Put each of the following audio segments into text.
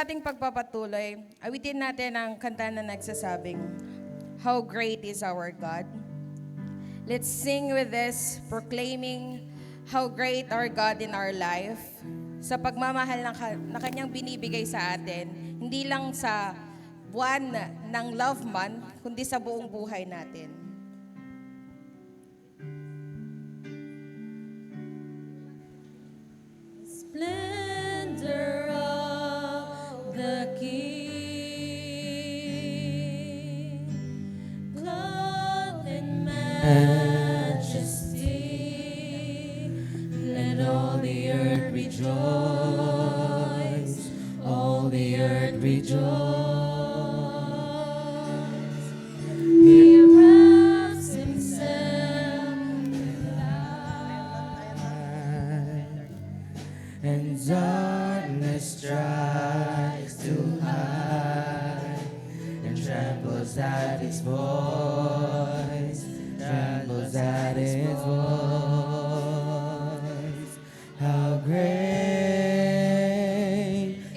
Ating pagpapatuloy, awitin natin ang kanta na nagsasabing, How great is our God. Let's sing with this, proclaiming how great our God in our life. Sa pagmamahal na kanyang binibigay sa atin, hindi lang sa buwan ng love month, kundi sa buong buhay natin. Splendor of the King, clothed in majesty, let all the earth rejoice, all the earth rejoice. He wraps himself in light, and darkness tries to hide, and trembles at his voice, trembles at his voice. How great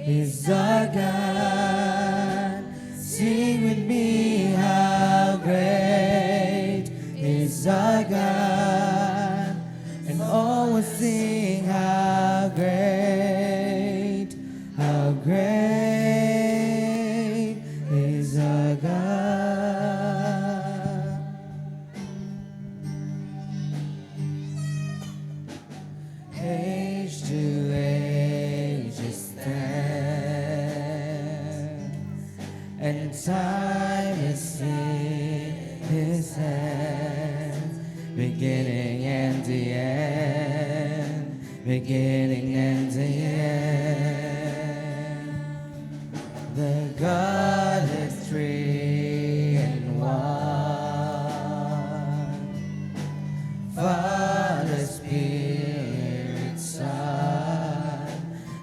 is our God. Sing with me, how great is our God. And all will sing, how great is our God. Age to age it stands, and time is in his hands, beginning and the end, beginning and the end. The God is three in one, Father, Spirit, Son,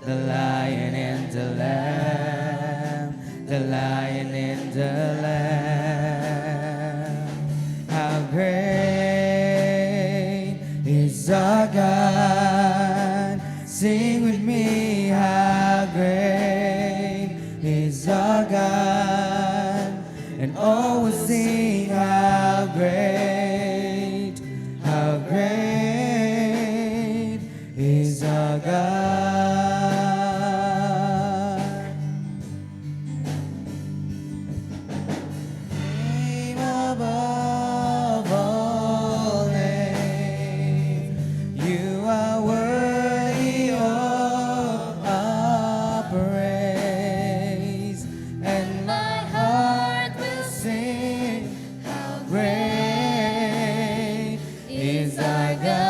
the Lion and the Lamb, the Lion and the Lamb. How great is our God. Sing with me, how great is our God. And all will sing, how great is our God. Name above all names, you are worthy of our praise, and my heart will sing, how great is our God.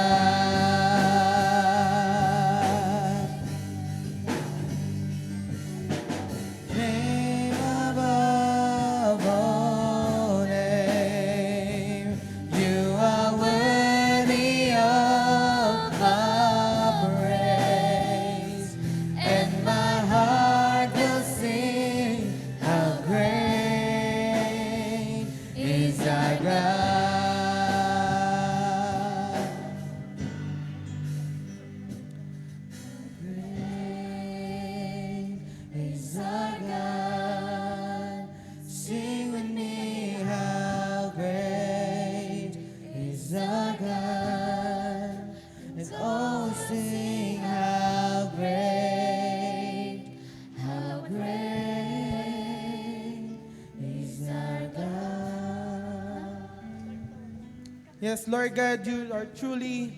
Name above all name, you are worthy of our praise, and my heart will sing, how great is our God. Great is our God. Sing with me, how great is our God. Let's all sing, how great is our God. Yes, Lord God, you are truly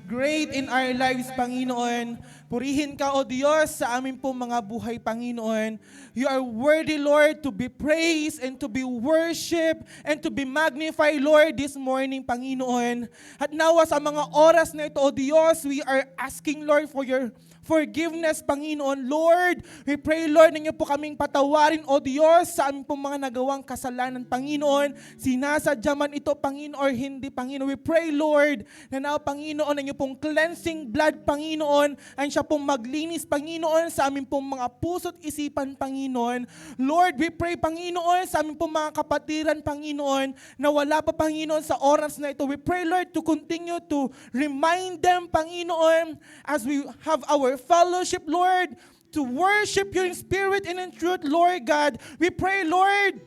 great in our lives, Panginoon. Purihin ka, O Diyos, sa aming pong mga buhay, Panginoon. You are worthy, Lord, to be praised and to be worshipped and to be magnified, Lord, this morning, Panginoon. At nawa sa mga oras na ito, O Diyos, we are asking, Lord, for your forgiveness, Panginoon. Lord, we pray, Lord, na niyo po kaming patawarin, O Diyos, sa aming pong mga nagawang kasalanan, Panginoon. Sinasadya man ito, Panginoon, or hindi, Panginoon. We pray, Lord, na now, Panginoon, na niyo pong cleansing blood, Panginoon, ang siya pong maglinis, Panginoon, sa aming pong mga puso't isipan, Panginoon. Lord, we pray, Panginoon, sa aming pong mga kapatiran, Panginoon, na wala pa, Panginoon, sa oras na ito. We pray, Lord, to continue to remind them, Panginoon, as we have our fellowship, Lord, to worship you in spirit and in truth, Lord God. We pray, Lord,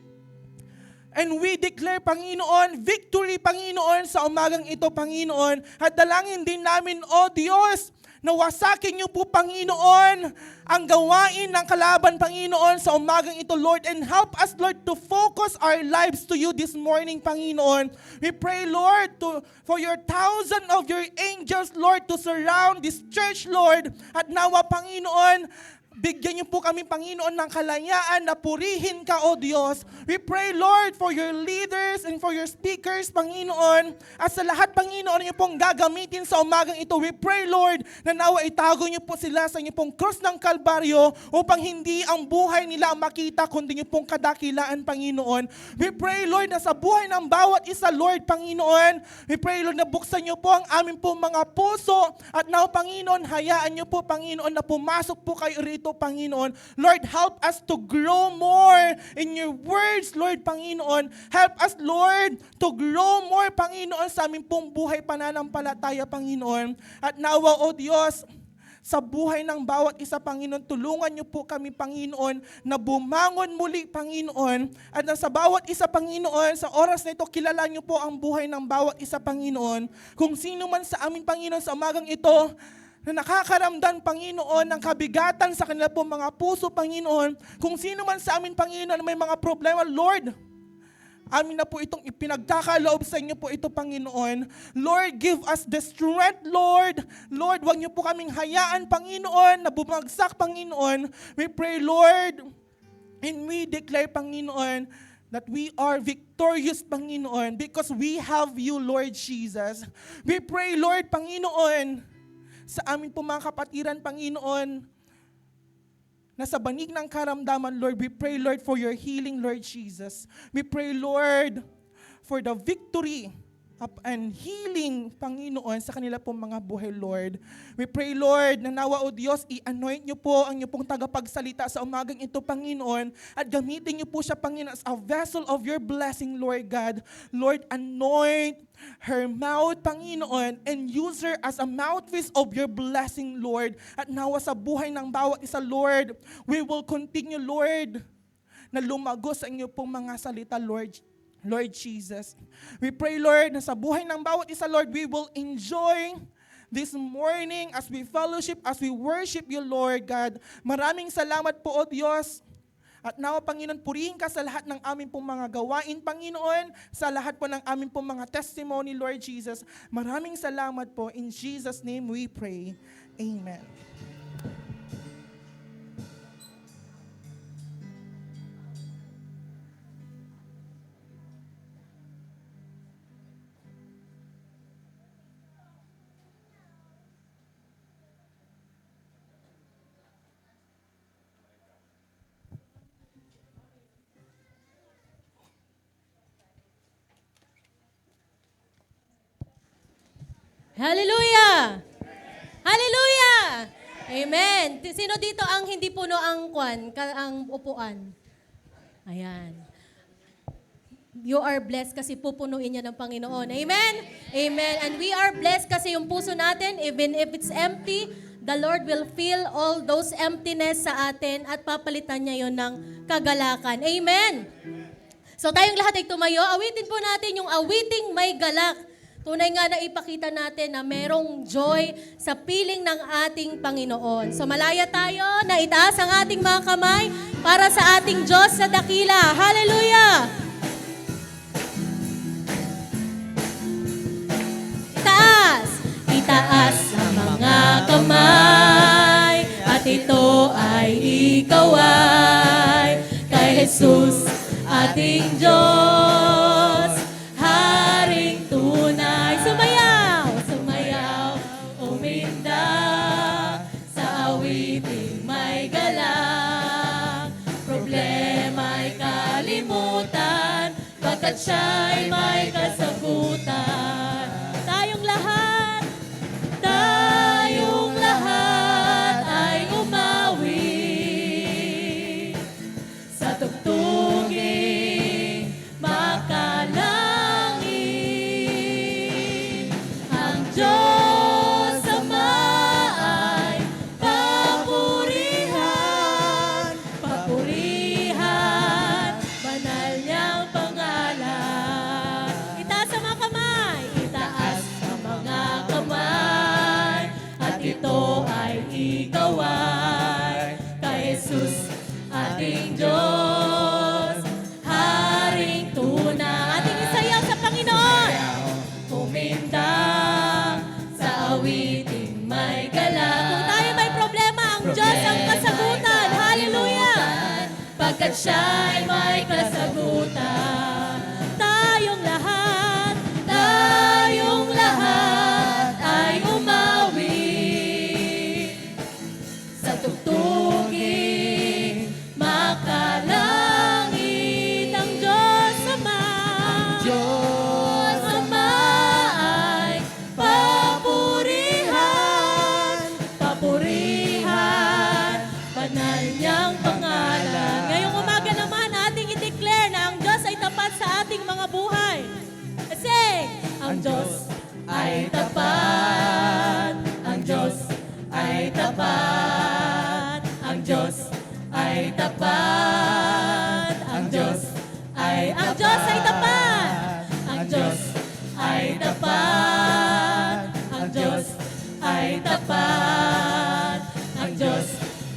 and we declare, Panginoon, victory, Panginoon, sa umagang ito, Panginoon. At dalangin din namin, O Diyos, na wasakin niyo po, Panginoon, ang gawain ng kalaban, Panginoon, sa umagang ito, Lord. And help us, Lord, to focus our lives to you this morning, Panginoon. We pray, Lord, for your thousand of your angels, Lord, to surround this church, Lord. At nawa, Panginoon, bigyan niyo po kami, Panginoon, ng kalayaan na purihin ka, O Diyos. We pray, Lord, for your leaders and for your speakers, Panginoon. At sa lahat, Panginoon, niyo pong gagamitin sa umagang ito. We pray, Lord, na nawa itago niyo po sila sa niyo pong krus ng Kalbaryo upang hindi ang buhay nila ang makita, kundi niyo pong kadakilaan, Panginoon. We pray, Lord, na sa buhay ng bawat isa, Lord, Panginoon. We pray, Lord, na buksan niyo po ang aming pong mga puso. At nawa, Panginoon, hayaan niyo po, Panginoon, na pumasok po kayo rito, Panginoon. Lord, help us to grow more in your words, Lord, Panginoon. Help us, Lord, to grow more, Panginoon, sa aming pong buhay pananampalataya, Panginoon. At nawa, O Diyos, sa buhay ng bawat isa, Panginoon, tulungan niyo po kami, Panginoon, na bumangon muli, Panginoon. At na sa bawat isa, Panginoon, sa oras na ito, kilala niyo po ang buhay ng bawat isa, Panginoon. Kung sino man sa amin, Panginoon, sa umagang ito, na nakakaramdam, Panginoon, ng kabigatan sa kanila po mga puso, Panginoon. Kung sino man sa amin, Panginoon, may mga problema, Lord, amin na po itong ipinagkakaloob sa inyo po ito, Panginoon. Lord, give us the strength, Lord. Lord, huwag niyo po kaming hayaan, Panginoon, na bumagsak, Panginoon. We pray, Lord, and we declare, Panginoon, that we are victorious, Panginoon, because we have you, Lord Jesus. We pray, Lord, Panginoon, sa amin po mga kapatiran, Panginoon, na sa banig ng karamdaman, Lord, we pray, Lord, for your healing, Lord Jesus. We pray, Lord, for the victory and healing, Panginoon, sa kanila pong mga buhay, Lord. We pray, Lord, na nawa, O Diyos, i-anoint niyo po ang niyo pong tagapagsalita sa umagang ito, Panginoon, at gamitin niyo po siya, Panginoon, as a vessel of your blessing, Lord God. Lord, anoint her mouth, Panginoon, and use her as a mouthpiece of your blessing, Lord. At nawa sa buhay ng bawat isa, Lord, we will continue, Lord, na lumago sa inyo pong mga salita, Lord Jesus. We pray, Lord, na sa buhay ng bawat isa, Lord, we will enjoy this morning as we fellowship, as we worship you, Lord God. Maraming salamat po, O Diyos. At nawa, Panginoon, purihin ka sa lahat ng aming pong mga gawain, Panginoon, sa lahat po ng aming pong mga testimony, Lord Jesus. Maraming salamat po. In Jesus' name we pray. Amen. Hallelujah! Hallelujah! Amen. Sino dito ang hindi puno ang ang upuan? Ayan. You are blessed kasi pupunuin niya ng Panginoon. Amen? Amen. And we are blessed kasi yung puso natin, even if it's empty, the Lord will fill all those emptiness sa atin at papalitan niya yon ng kagalakan. Amen? So tayong lahat ay tumayo. Awitin po natin yung awiting may galak. Tunay nga na ipakita natin na merong joy sa piling ng ating Panginoon. So malaya tayo na itaas ang ating mga kamay para sa ating Diyos sa dakila. Hallelujah! Itaas! Itaas ang mga kamay at ito ay ikaw ay kay Jesus ating Diyos. Haring tunay. Sumayaw! Sumayaw! Uminda sa awiting may galak. Problema'y kalimutan pagkat siya'y may kasagutan. Tayong lahat ay umawi sa tugtuging makalangit. Ang Diyos Ama ay papurihan. ating Diyos, Haring tunay. Ating isayaw sa Panginoon. Kumindang sa awiting may galak. Kung tayo may problema, ang Diyos ang kasagutan. Hallelujah! Pagkat siya'y may kasagutan. Tayong lahat ay umawi sa tugtuging makalangit ang Diyos Ama. Diyos Ama ay papurihan, banal niyang pangalan. Ngayong umaga naman ating i-declare na ang Diyos ay tapat sa ating mga buhay. Kasi ang Diyos ay tapat, ang Diyos ay tapat, ang Diyos ay tapat, ang Diyos ay tapat, ang Diyos ay tapat, ang Diyos ay tapat, ang Diyos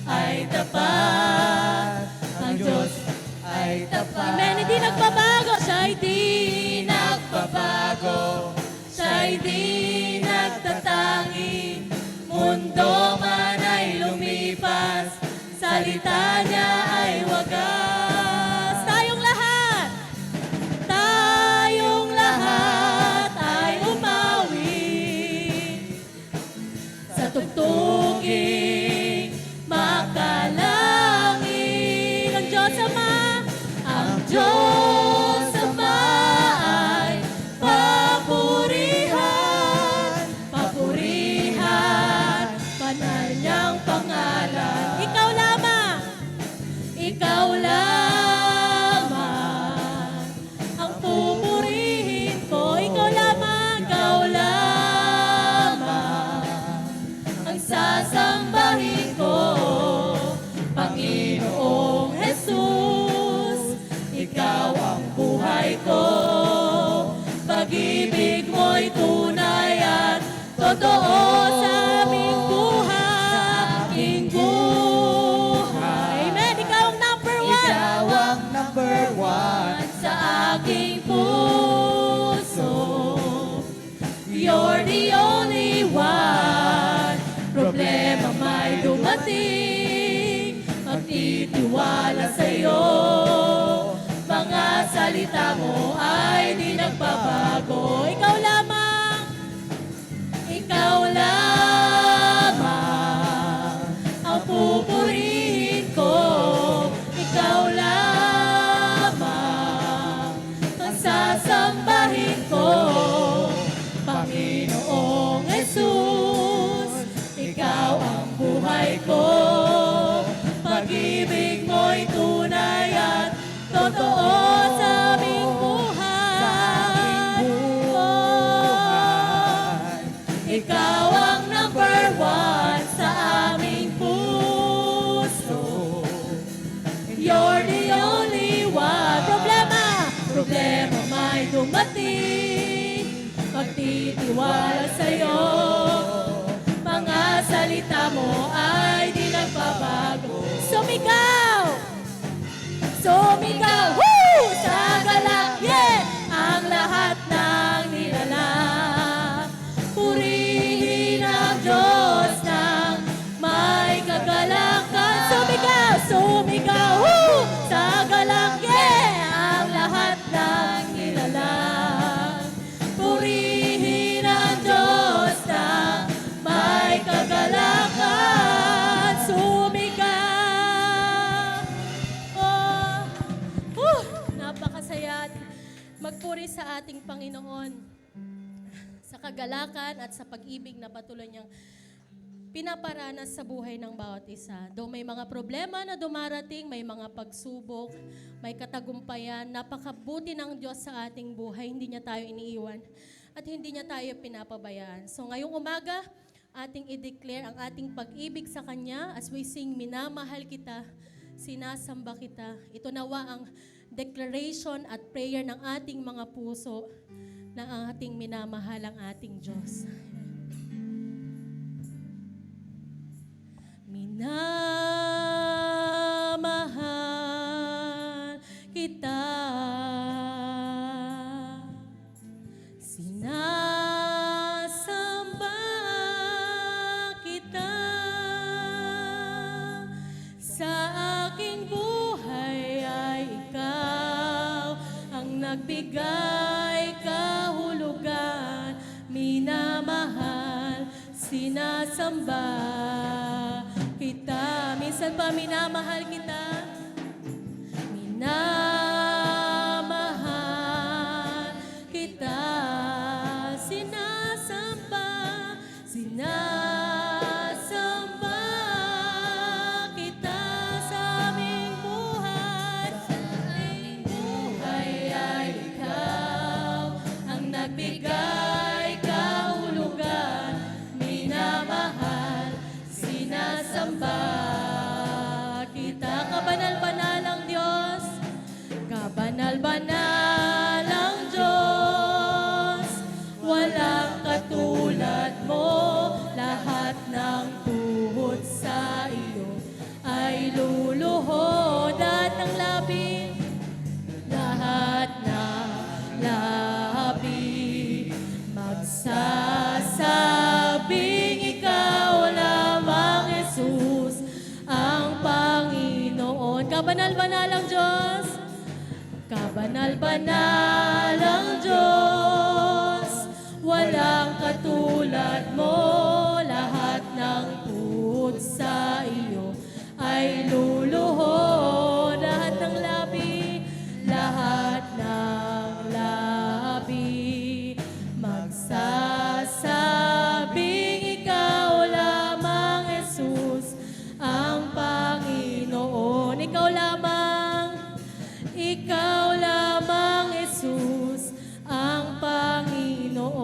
ay tapat, ang Diyos ay tapat. Amen, hindi nagbabago, siya'y di nagbabago, siya'y di nagtatangi, mundo man ay lumipas, salita niya ay wagas. Tayong lahat ay umawi sa tugtuging makalangit. Ang Diyos Ama, ang Diyos Ama ay papurihan, banal niyang pangalan. Ikaw lamang ang pupurihin ko. Ikaw lamang ang sasambahin ko. Panginoong Jesus, ikaw ang buhay ko. Pag-ibig mo'y tunay at totoo sa aming buhay. Amen. Ikaw ang number one. Ikaw ang number one. Sa aking puso, you're the only one. Problema may dumating, magtitiwala sa'yo. Mga salita mo ay di nagbabago. Ikaw lamang ang pupurihin ko. Ikaw lamang ang sasambahin ko. Panginoong Jesus, ikaw ang buhay ko. Pag-ibig mo'y tunay at totoo sa aming buhay. Ikaw ang number one sa aming puso. You're the only one. Problema may dumating, magtitiwala sa'yo. Mga salita mo ay di nagbabago. Sumigaw! Woo! Sa galak, yeah! Ang lahat ng nilalang. Purihin ang Diyos ng may kagalakan. Sumigaw, woo! Sa galak, yeah! Ang lahat ng nilalang. Purihin ang Diyos ng may kagalakan. Sumigaw. Napakasaya magpuri sa ating Panginoon sa kagalakan at sa pag-ibig na patuloy niyang pinaparanas sa buhay ng bawat isa. Though may mga problema na dumarating, may mga pagsubok, may katagumpayan, napakabuti ng Diyos sa ating buhay. Hindi niya tayo iniiwan at hindi niya tayo pinapabayaan. So ngayong umaga, ating i-declare ang ating pag-ibig sa Kanya as we sing, minamahal kita, sinasamba kita. Ito nawa ang declaration at prayer ng ating mga puso na ang ating minamahal ang ating Diyos. Minamahal nagbigay kahulugan, minamahal, sinasamba kita. Minsan pa minamahal kita, minamahal kita, sinasamba, sinasamba kita sa aming buhay. Sa aming buhay ay ikaw ang nagbigay kahulugan, minamahal, sinasamba kita. Kabanal-banal ang Diyos, kabanal-banal ang Diyos, walang katulad mo. Lahat ng tuhod sa iyo ay luluhod at ng labi, lahat ng labi magsasabing ikaw lamang, Jesus, ang Panginoon. Kabanal-banal ang Diyos, kabanal-banal ang Diyos, walang katulad mo. Lahat ng tuhod sa iyo ay luluhod, lahat ng labi, lahat ng labi magsasabing ikaw lamang, Jesus, ang Panginoon. Ikaw lamang, Jesus, ang Panginoon.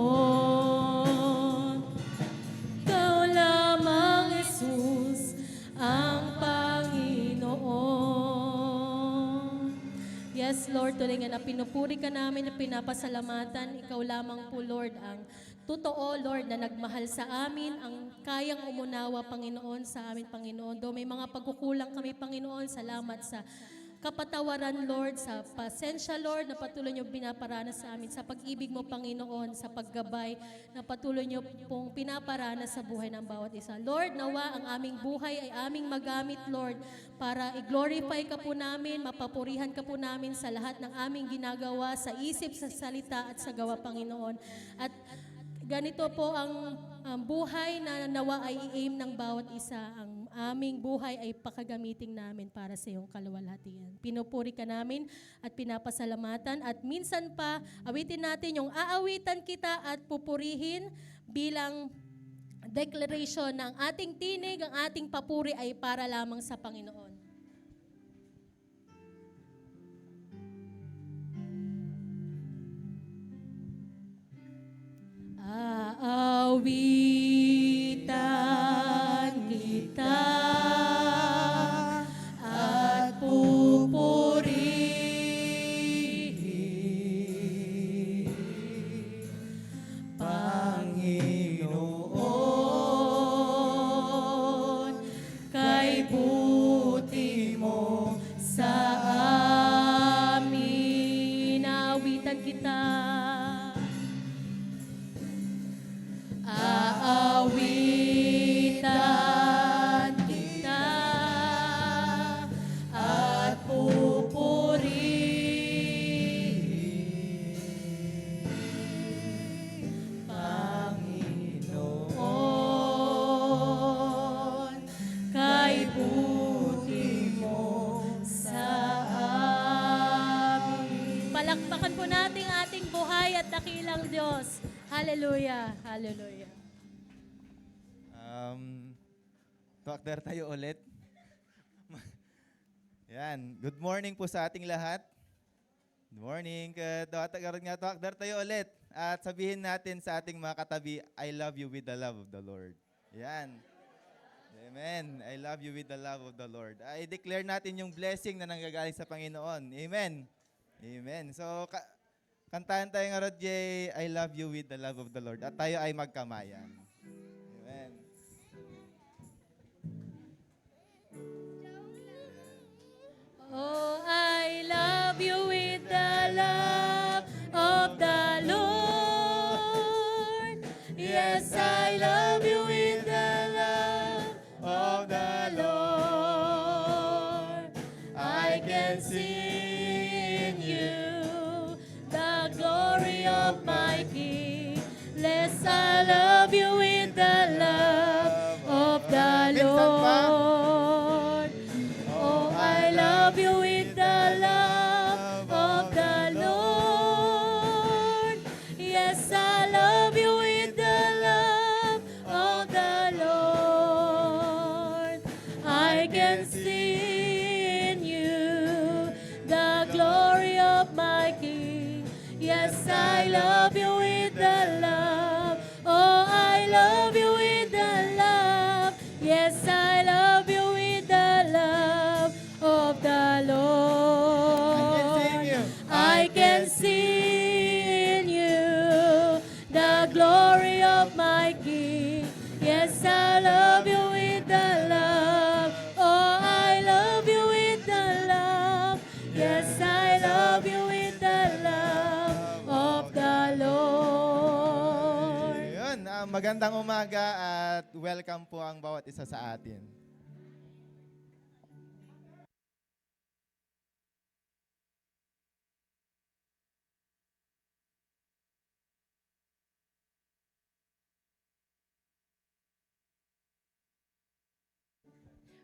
Ikaw lamang, Jesus, ang Panginoon. Yes, Lord, tuloy nga na pinupuri ka namin, na pinapasalamatan. Ikaw lamang po, Lord, ang totoo, Lord, na nagmahal sa amin, ang kayang umunawa, Panginoon, sa amin, Panginoon. Do may mga pagkukulang kami, Panginoon, salamat sa kapatawaran, Lord, sa pasensya, Lord, na patuloy niyo binaparanas sa amin, sa pag-ibig mo, Panginoon, sa paggabay, na patuloy niyo pong pinaparanas sa buhay ng bawat isa. Lord, nawa ang aming buhay ay aming magamit, Lord, para i-glorify ka po namin, mapapurihan ka po namin sa lahat ng aming ginagawa, sa isip, sa salita, at sa gawa, Panginoon. At ganito po ang buhay na nawa ay i-aim ng bawat isa. Ang aming buhay ay pakagamiting namin para sa iyong kaluwalhatian. Pinupuri ka namin at pinapasalamatan. At minsan pa, awitin natin yung aawitan kita at pupurihin bilang declaration ng ating tinig, ang ating papuri ay para lamang sa Panginoon. Aawitan kita at pupurihin, Panginoon, kay buti mo sa amin. Aawitan kita. Aawitan kita at pupurihin, Panginoon, kay buti mo sa amin. Palakpakan po natin ating buhay at dakilang Diyos. Hallelujah! Hallelujah! Tuwakder tayo ulit. Yan. Good morning po sa ating lahat. Good morning. Tuwakder tayo ulit. At sabihin natin sa ating mga katabi, I love you with the love of the Lord. Yan. Amen. I love you with the love of the Lord. I-declare natin yung blessing na nanggagaling sa Panginoon. Amen. Amen. So, kantahan tayo nga, Rod J, I love you with the love of the Lord. At tayo ay magkamayan. Amen. Oh, I love you with the love of the Lord. Yes, I love you with the love of the Lord. I can see in you of my King. Yes, I love you with the love of the Lord. Oh, I love you with the love of the Lord. Yes, I love you with the love of the Lord. I can see in you the glory of my King. Yes, I love you with the love. Oh, I love you with the love. Yes, I love you with the love of the Lord. I can see in you the glory of my King. Yes, I love you with the love. Oh, I love you with the love. Yes, I love you with the love of the Lord. Ayun, magandang umaga at welcome po ang bawat isa sa atin.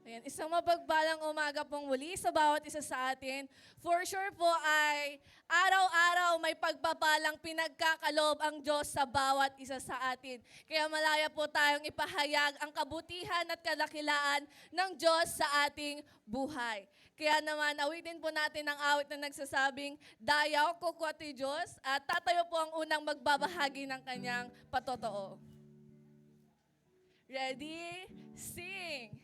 Ayan, isang mapagpalang umaga pong muli sa bawat isa sa atin. For sure po ay araw-araw may pagpapalang pinagkakalob ang Diyos sa bawat isa sa atin. Kaya malaya po tayong ipahayag ang kabutihan at kadakilaan ng Diyos sa ating buhay. Kaya naman, awitin po natin ang awit na nagsasabing, Dayaw ko kwati Diyos, at tatayo po ang unang magbabahagi ng kanyang patotoo. Ready? Sing!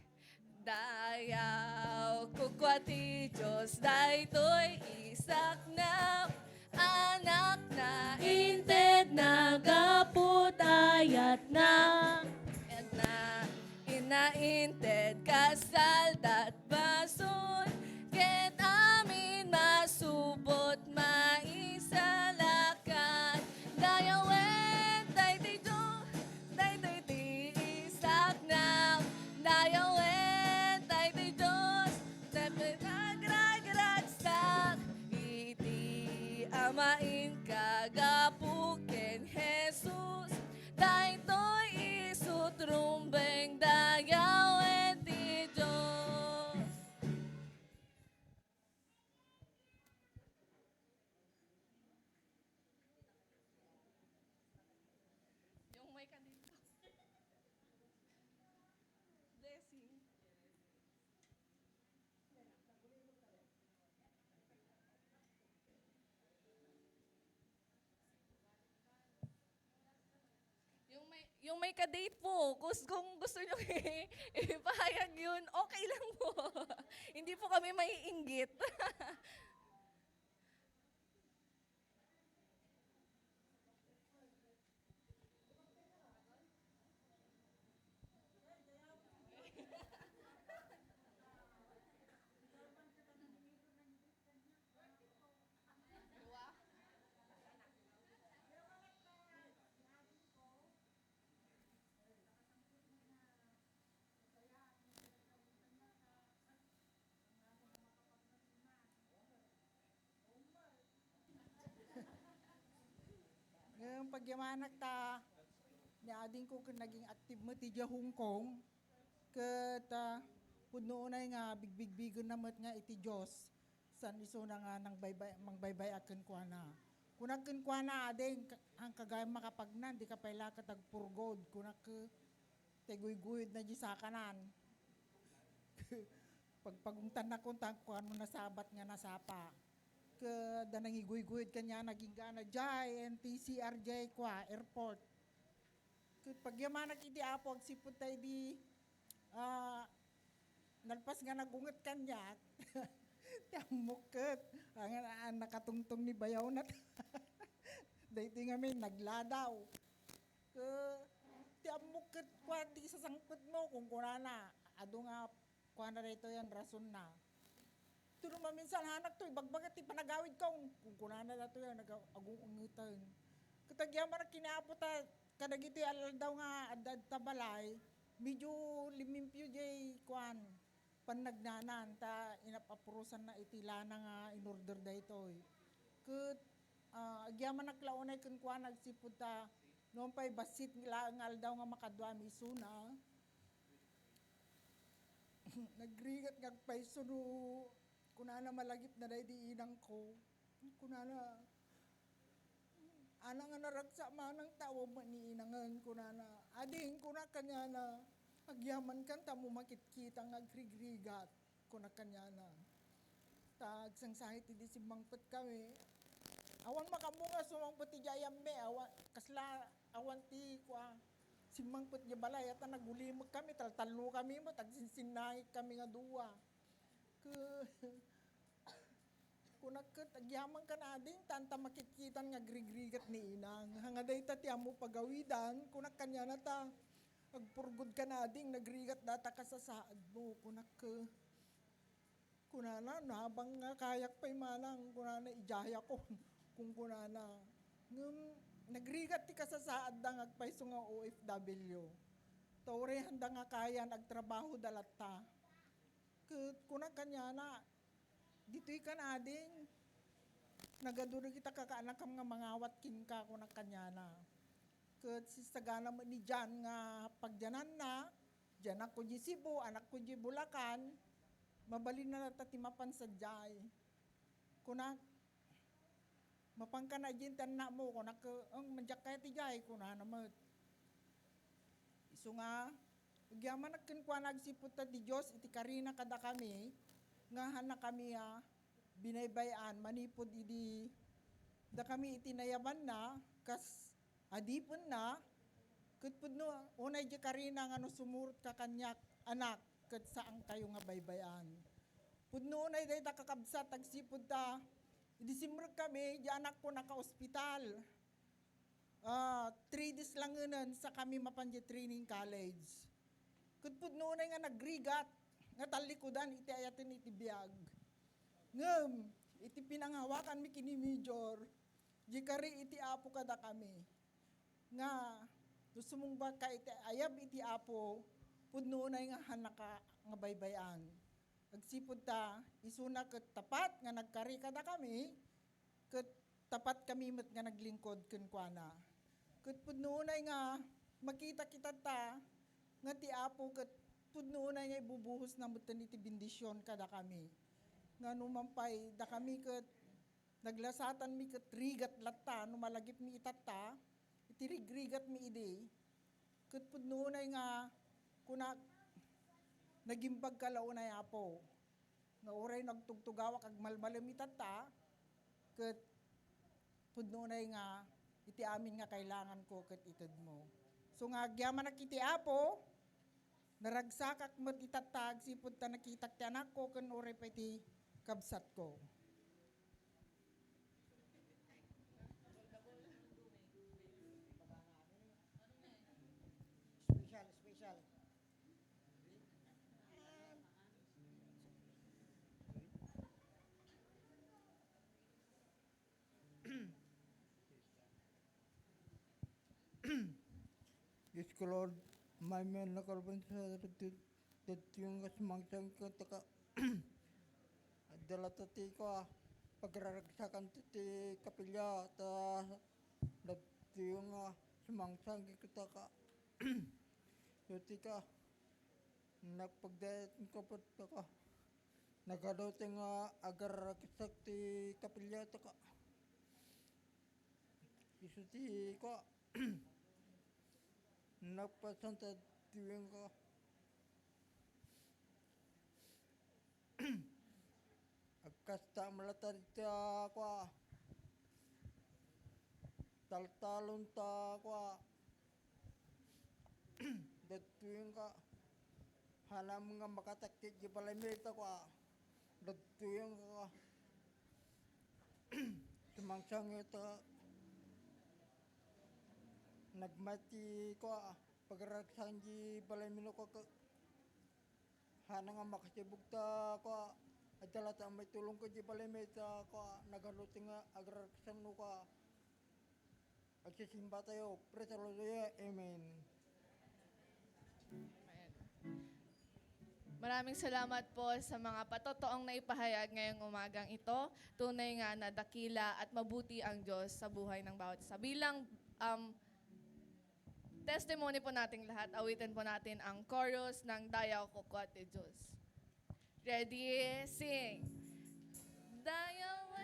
Dayaw kukwati Diyos, daytoy isak na anak na Inted na gaputayat na. at na inainted kasaldat basun ket amin masubot maisalakan dayawen daytoy Diyos daytoy ti isak na dayawen daytoy Diyos daytoy nagragraksak iti amain kagapuken Jesus daytoy isutrumbeng dayawen ti Diyos. Yung may kanina. Blessing. Yung may ka-date po, kung gusto nyo ipahayag yun, okay lang po. Hindi po kami maiinggit. Ngayon pagyamanak ta, ni ading ko naging active mo ti Hong Kong, ket puno na nga bigbigbigon na met nga iti Diyos, san iso na nga nang mangbaybay aken kwa na. Kunak ken kwa na ading ang kagayam makapagnan, di ka pala katagpurgod, kunak teguyguyod na di sa kanan. Pagpaguntan na kuntang kuan mo nasabat nga nasapa. Kada nangiguyguyod kanya naging gana jay NTCRJ kwa airport. Pagyamanak iti apo agsipod tayo di nalpas nga nagunget kanya. Tiamuket ang nakatungtong ni bayaw na. Dahiti nga may nagladaw. Tiamuket kwa di sasangpet mo kung kunana. Ado nga kwa na rito yan rason na. Ito naman minsan hanak to, bagbagat ti panagawid kong kung kunana na to yan, nag-agungungitan. Katagyaman na kinapota, kadagiti alal daw nga adad tabalay, medyo limimpyo jay kwan, panagnanan, ta inapapurusan na itila na nga in order da ito. Kat agyaman naklaunay kun kwa nagsipud ta noon pa'y basit nila ang aldaw nga makadwami suna. Nagrigat ngagpay suno kunana malagip na day di inang ko. Kunana ana nga naragsa manang tao mo ni inangan kunana. Ading kuna kanya na agyaman kan ta mo makit-kita nga agrigrigat kuna kanya na. Tag sangsahit di simbangpet kami. Awan makamunga sumangpet ti jayambe awan kasla awan ti kwa simbangpet di balay at nagulimag kami taltalo kami mo tagsinsinay kami nga duwa. Ke kunaket agyaman ka na ading tanta makikitan nga grigrigat ni inang. Hangaday ta ti amo pagawidan kunak kanya na ta agpurgod ka na ading nagrigat data ka sa saad mo kunak kunana nabang nga kayak pa'y manang kunana ijaya ko kung kunana nagrigat ti kasasaad da ngagpayso nga OFW tore handa nga kaya nagtrabaho dalata kuna kanya na dito'y kan ading nagaduro kita kakaanak nga mangawat kin ka kuna kanya na ket sistagana mo ni Jan nga pagjanan na Jan ako di Cebu anak ko di Bulacan mabalin na nata ti mapansadyay. Kuna mapangkana jintan na mo kuna ang manjak kaya ti jay kuna namat. Isu nga agyaman nagkenkwa nagsipot ta ti Dios iti karina kada kami nga hana kami binaybayan manipod idi da kami iti nayaman na kas adipon na ket pudno unay di karina nga no sumurot ka kanyak anak ket saan kayo nga baybayan. Pudno unay day ta kakabsat tagsipud ta idisimrek kami di anak ko naka-ospital. 3 days lang ngayon sa kami mapanje training college. Ket pudno unay nga nagrigat nga talikudan iti ayaten iti biag. Ngem iti pinanghawakan mi kini major di kari iti apo kada kami. Nga sumungbat ka iti ayab iti apo pudno unay nga hanaka nga baybayan. Agsipud ta isuna ket tapat nga nagkari kada kami ket tapat kami met nga naglingkod ken kuana. Ket pudno unay nga makita kita ta nga ti apo ket pudno unay nga ibubuhos na metten iti bendisyon kada kami. Nga numampay da kami ket naglasatan mi ket rigat latta no malagip mi itatta iti rigrigat mi idi. Ket pudno unay nga kuna nagimbag kalaunay apo nga oray nagtugtugawa kag malmalem itata ket pudno unay nga iti amin nga kailangan ko ket ited mo. So nga agyaman nak iti apo naragsakak met itatag sipud ta nakitak ti anak ko ken oray pa iti kabsat ko. Special. Diyos ko Lord, may men na kalban sa yung kasmangsang ko taka adala ti ko pagraragsakan ti kapilya ta dati yung sumangsang kita ka yuti ka nagpagdayat ko pa ka nagadaw ti nga agaragsak ti kapilya ta ka isu ti ko nagpasanta tiwing ko agkasta malatar ti ako taltalon ta ako datuwing ka hanam nga makatakit di palamit ako datuwing ka sumangsang ito nagmati ko pagragsan di palamino ko hana nga makasibugta ko adala ta may tulong ko di palamita ko nagaluting nga agragsan no ko agsisimba tayo praise the Lord amen. Maraming salamat po sa mga patotoong naipahayag ngayong umagang ito. Tunay nga na dakila at mabuti ang Diyos sa buhay ng bawat isa. Bilang testimony po nating lahat, awitin po natin ang chorus ng Dayaw ko Kote Diyos. Ready? Sing! Dayaw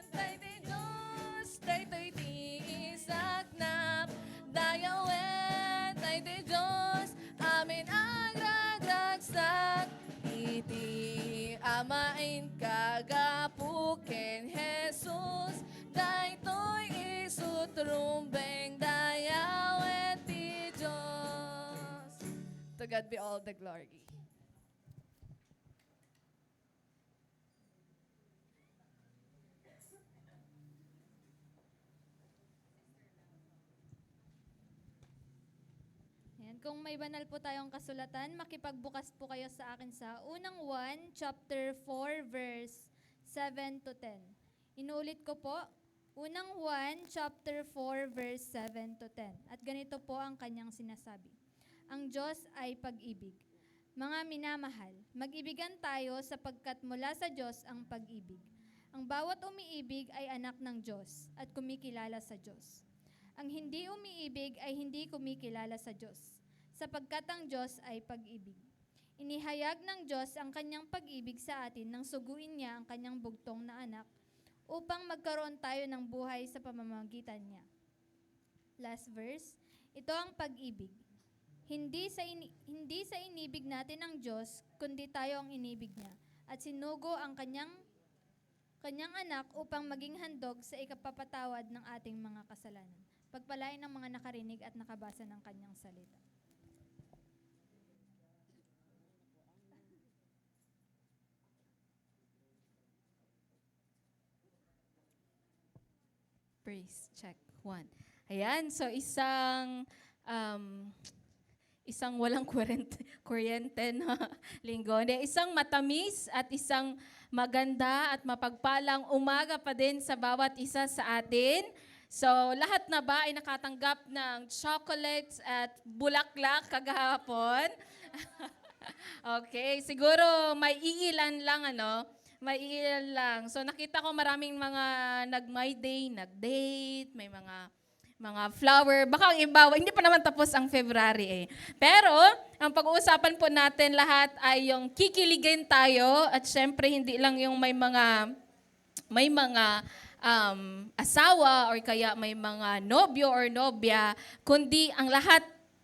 tay ti Diyos, tay ti isaknap. Dayaw tay ti Diyos, amin ang ragragsak. Iti amain kagapuken Jesus, daytoy isutrumbeng dayaw ti Diyos. To God be all the glory. Ayan. Kung may banal po tayong kasulatan, makipagbukas po kayo sa akin sa unang 1, chapter 4, verse 7 to 10. Inuulit ko po, unang 1, chapter 4, verse 7 to 10. At ganito po ang kanyang sinasabi. Ang Diyos ay pag-ibig. Mga minamahal, mag-ibigan tayo sapagkat mula sa Diyos ang pag-ibig. Ang bawat umiibig ay anak ng Diyos at kumikilala sa Diyos. Ang hindi umiibig ay hindi kumikilala sa Diyos, sapagkat ang Diyos ay pag-ibig. Inihayag ng Diyos ang kanyang pag-ibig sa atin nang suguin niya ang kanyang bugtong na anak upang magkaroon tayo ng buhay sa pamamagitan niya. Last verse, ito ang pag-ibig. Hindi sa inibig natin ang Diyos, kundi tayo ang inibig niya at sinugo ang kanyang anak upang maging handog sa ikapapatawad ng ating mga kasalanan. Pagpalain ng mga nakarinig at nakabasa ng kanyang salita. Praise check 1. Ayan, so isang walang kuryente na linggo. Isang matamis at isang maganda at mapagpalang umaga pa din sa bawat isa sa atin. So, lahat na ba ay nakatanggap ng chocolates at bulaklak kagahapon? Okay, siguro may iilan lang, may iilan lang. So, nakita ko maraming mga nag-my day, nag-date, may mga flower. Baka ang iba, hindi pa naman tapos ang February eh. Pero, ang pag-uusapan po natin lahat ay yung kikiligin tayo at syempre hindi lang yung may mga asawa or kaya may mga nobyo or nobya, kundi ang lahat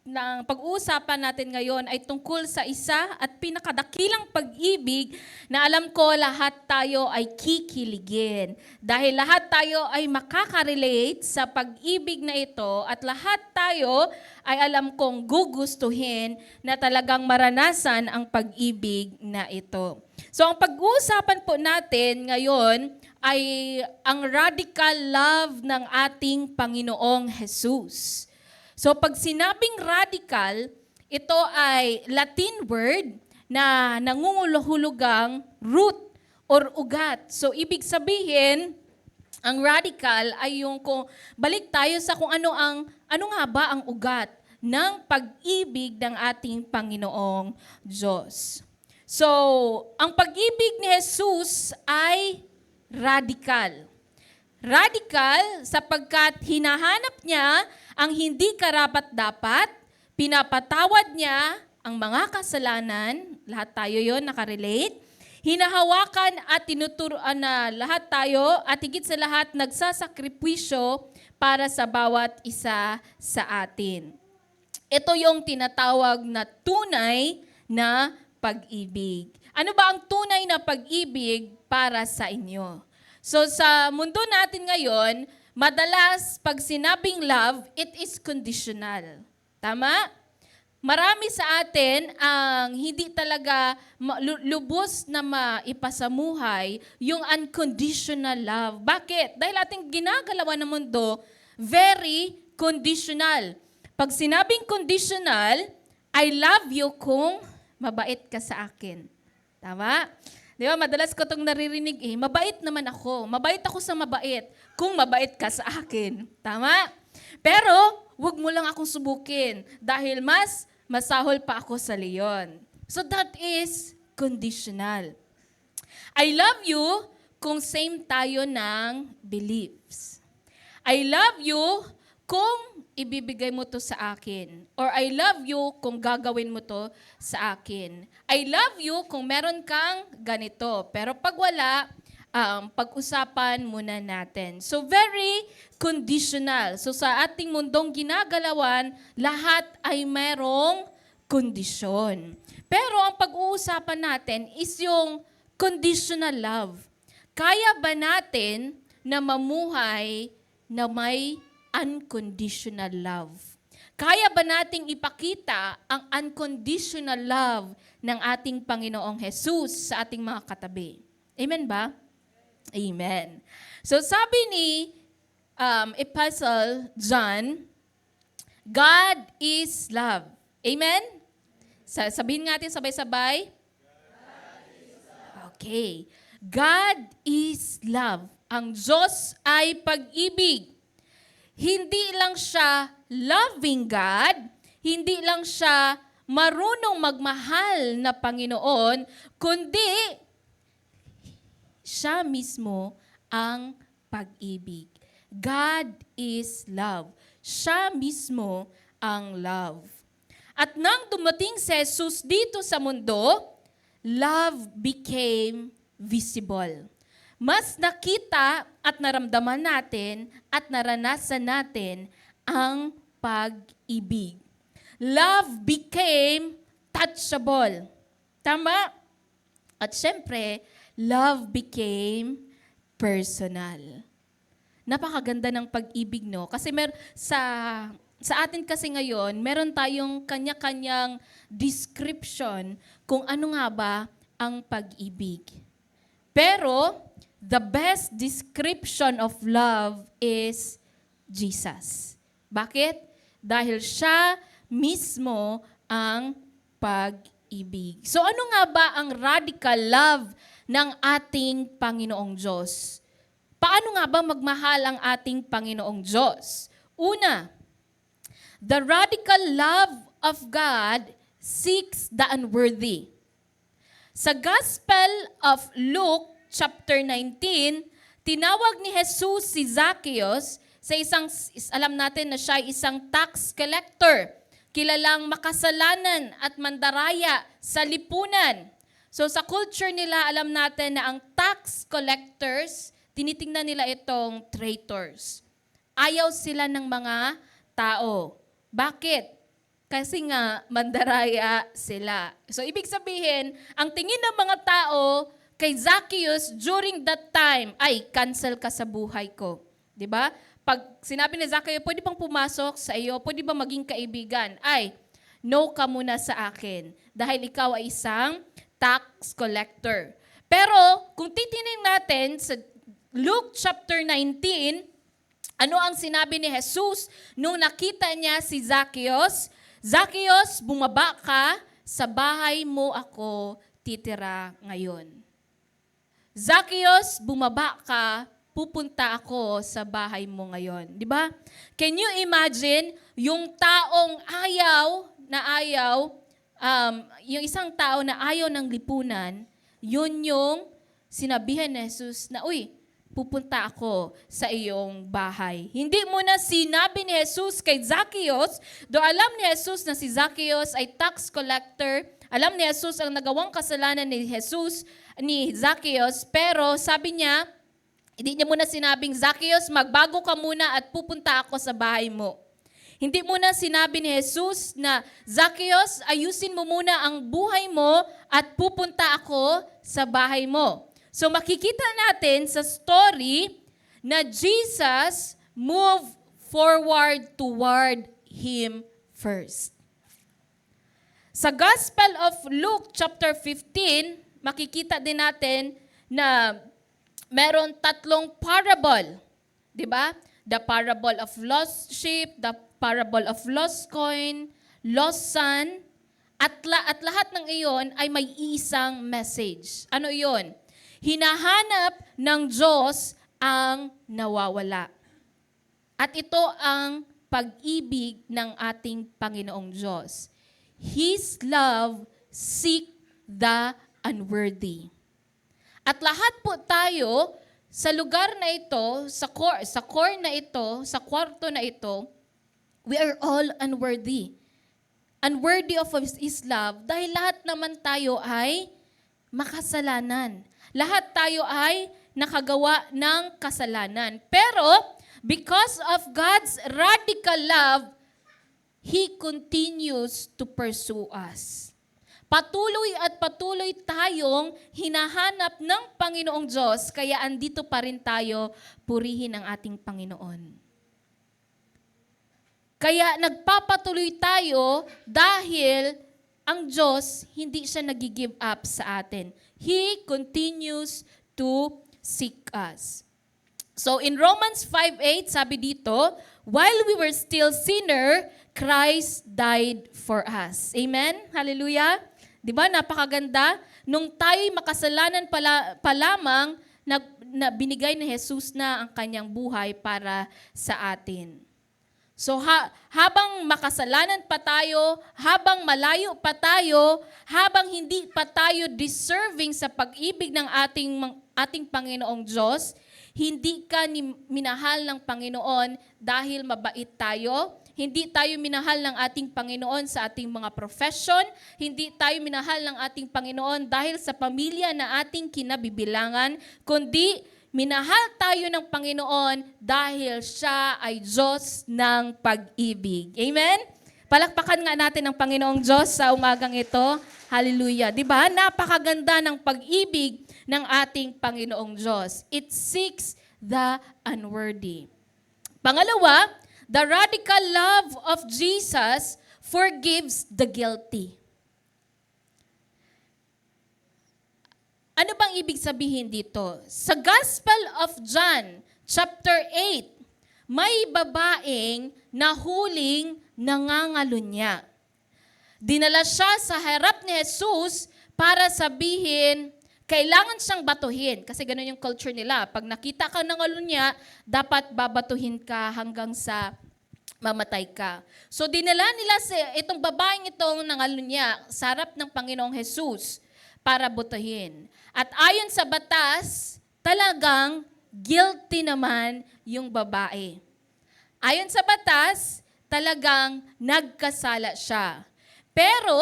ng pag-uusapan natin ngayon ay tungkol sa isa at pinakadakilang pag-ibig na alam ko lahat tayo ay kikiligin. Dahil lahat tayo ay makaka-relate sa pag-ibig na ito at lahat tayo ay alam kong gugustuhin na talagang maranasan ang pag-ibig na ito. So ang pag-uusapan po natin ngayon ay ang radical love ng ating Panginoong Jesus. So pag sinabing radical, ito ay Latin word na nangunguluhulugang root or ugat. So ibig sabihin, ang radical ay yung kung balik tayo sa kung ano nga ba ang ugat ng pag-ibig ng ating Panginoong Diyos. So, ang pag-ibig ni Jesus ay radical. Radical sapagkat hinahanap niya ang hindi karapat-dapat, pinapatawad niya ang mga kasalanan, lahat tayo yon nakarelate, hinahawakan at tinuturuan na lahat tayo at higit sa lahat nagsasakripisyo para sa bawat isa sa atin. Ito yung tinatawag na tunay na pag-ibig. Ano ba ang tunay na pag-ibig para sa inyo? So sa mundo natin ngayon, madalas pag sinabing love, it is conditional. Tama? Marami sa atin ang hindi talaga lubos na maipasamuhay yung unconditional love. Bakit? Dahil ating ginagalawan ng mundo, very conditional. Pag sinabing conditional, I love you kung mabait ka sa akin. Tama? Di ba, madalas ko itong naririnig mabait naman ako. Mabait ako sa mabait kung mabait ka sa akin. Tama? Pero, wag mo lang akong subukin dahil mas masahol pa ako sa leon. So that is conditional. I love you kung same tayo ng beliefs. I love you kung ibibigay mo to sa akin. Or I love you kung gagawin mo to sa akin. I love you kung meron kang ganito. Pero pag wala, pag-usapan muna natin. So very conditional. So sa ating mundong ginagalawan, lahat ay merong kondisyon. Pero ang pag-uusapan natin is yung conditional love. Kaya ba natin na mamuhay na may unconditional love? Kaya ba nating ipakita ang unconditional love ng ating Panginoong Jesus sa ating mga katabi? Amen ba? Amen. So sabi ni Apostle John, God is love. Amen? Sabihin natin sabay-sabay. Okay. God is love. Ang Diyos ay pag-ibig. Hindi lang siya loving God, hindi lang siya marunong magmahal na Panginoon, kundi siya mismo ang pag-ibig. God is love. Siya mismo ang love. At nang dumating si Jesus dito sa mundo, love became visible. Mas nakita at naramdaman natin at naranasan natin ang pag-ibig. Love became touchable. Tama? At syempre, love became personal. Napakaganda ng pag-ibig, no? Kasi sa atin kasi ngayon, meron tayong kanya-kanyang description kung ano nga ba ang pag-ibig. Pero, the best description of love is Jesus. Bakit? Dahil siya mismo ang pag-ibig. So ano nga ba ang radical love ng ating Panginoong Diyos? Paano nga ba magmahal ang ating Panginoong Diyos? Una, the radical love of God seeks the unworthy. Sa Gospel of Luke, chapter 19, tinawag ni Jesus si Zacchaeus sa alam natin na siya ay isang tax collector, kilalang makasalanan at mandaraya sa lipunan. So sa culture nila, alam natin na ang tax collectors, tinitingnan nila itong traitors. Ayaw sila ng mga tao. Bakit? Kasi nga, mandaraya sila. So, ibig sabihin, ang tingin ng mga tao kay Zacchaeus during that time, ay, cancel ka sa buhay ko. 'Di ba? Pag sinabi ni Zacchaeus, pwede bang pumasok sa iyo? Pwede ba maging kaibigan? Ay, no ka muna sa akin. Dahil ikaw ay isang tax collector. Pero, kung titingnan natin sa Luke chapter 19, ano ang sinabi ni Jesus nung nakita niya si Zacchaeus? Zacchaeus, bumaba ka, sa bahay mo ako titira ngayon. Zacchaeus, bumaba ka, pupunta ako sa bahay mo ngayon. Di ba? Can you imagine yung taong yung isang tao na ayaw ng lipunan, yun yung sinabihan ni Jesus na, uy, pupunta ako sa iyong bahay. Hindi mo na sinabi ni Jesus kay Zacchaeus, do alam ni Jesus na si Zacchaeus ay tax collector, alam ni Jesus ang nagawang kasalanan ni Zacchaeus, pero sabi niya, hindi niya muna sinabing, Zacchaeus, magbago ka muna at pupunta ako sa bahay mo. Hindi muna sinabi ni Jesus na, Zacchaeus, ayusin mo muna ang buhay mo at pupunta ako sa bahay mo. So makikita natin sa story na Jesus moved forward toward Him first. Sa Gospel of Luke chapter 15, makikita din natin na meron tatlong parable. Di ba? The parable of lost sheep, the parable of lost coin, lost son, at lahat ng iyon ay may isang message. Ano iyon? Hinahanap ng Diyos ang nawawala. At ito ang pag-ibig ng ating Panginoong Diyos. His love seek the unworthy. At lahat po tayo sa lugar na ito, sa core na ito, sa kwarto na ito, we are all unworthy. Unworthy of His love dahil lahat naman tayo ay makasalanan. Lahat tayo ay nakagawa ng kasalanan. Pero, because of God's radical love, He continues to pursue us. Patuloy at patuloy tayong hinahanap ng Panginoong Diyos, kaya andito pa rin tayo purihin ang ating Panginoon. Kaya nagpapatuloy tayo dahil ang Diyos hindi siya nag-give up sa atin. He continues to seek us. So in Romans 5:8, sabi dito, while we were still sinner, Christ died for us. Amen? Hallelujah? Di ba? Napakaganda. Nung tayo'y makasalanan pa lamang, na binigay ni Jesus na ang kanyang buhay para sa atin. So habang makasalanan pa tayo, habang malayo pa tayo, habang hindi pa tayo deserving sa pag-ibig ng ating Panginoong Diyos, hindi ka minahal ng Panginoon dahil mabait tayo. Hindi tayo minahal ng ating Panginoon sa ating mga profession. Hindi tayo minahal ng ating Panginoon dahil sa pamilya na ating kinabibilangan, kundi minahal tayo ng Panginoon dahil siya ay Diyos ng pag-ibig. Amen? Palakpakan nga natin ang Panginoong Diyos sa umagang ito. Hallelujah. Diba? Napakaganda ng pag-ibig ng ating Panginoong Diyos. It seeks the unworthy. Pangalawa, the radical love of Jesus forgives the guilty. Ano bang ibig sabihin dito? Sa Gospel of John, chapter 8, may babaeng nahuling nangangalunya. Dinala siya sa harap ni Jesus para sabihin, kailangan siyang batuhin. Kasi ganun yung culture nila. Pag nakita ka ng alunya, dapat babatuhin ka hanggang sa mamatay ka. So dinala nila itong babaeng itong nangalunya sa harap ng Panginoong Jesus para butahin. At ayon sa batas, talagang guilty naman yung babae. Ayon sa batas, talagang nagkasala siya. Pero,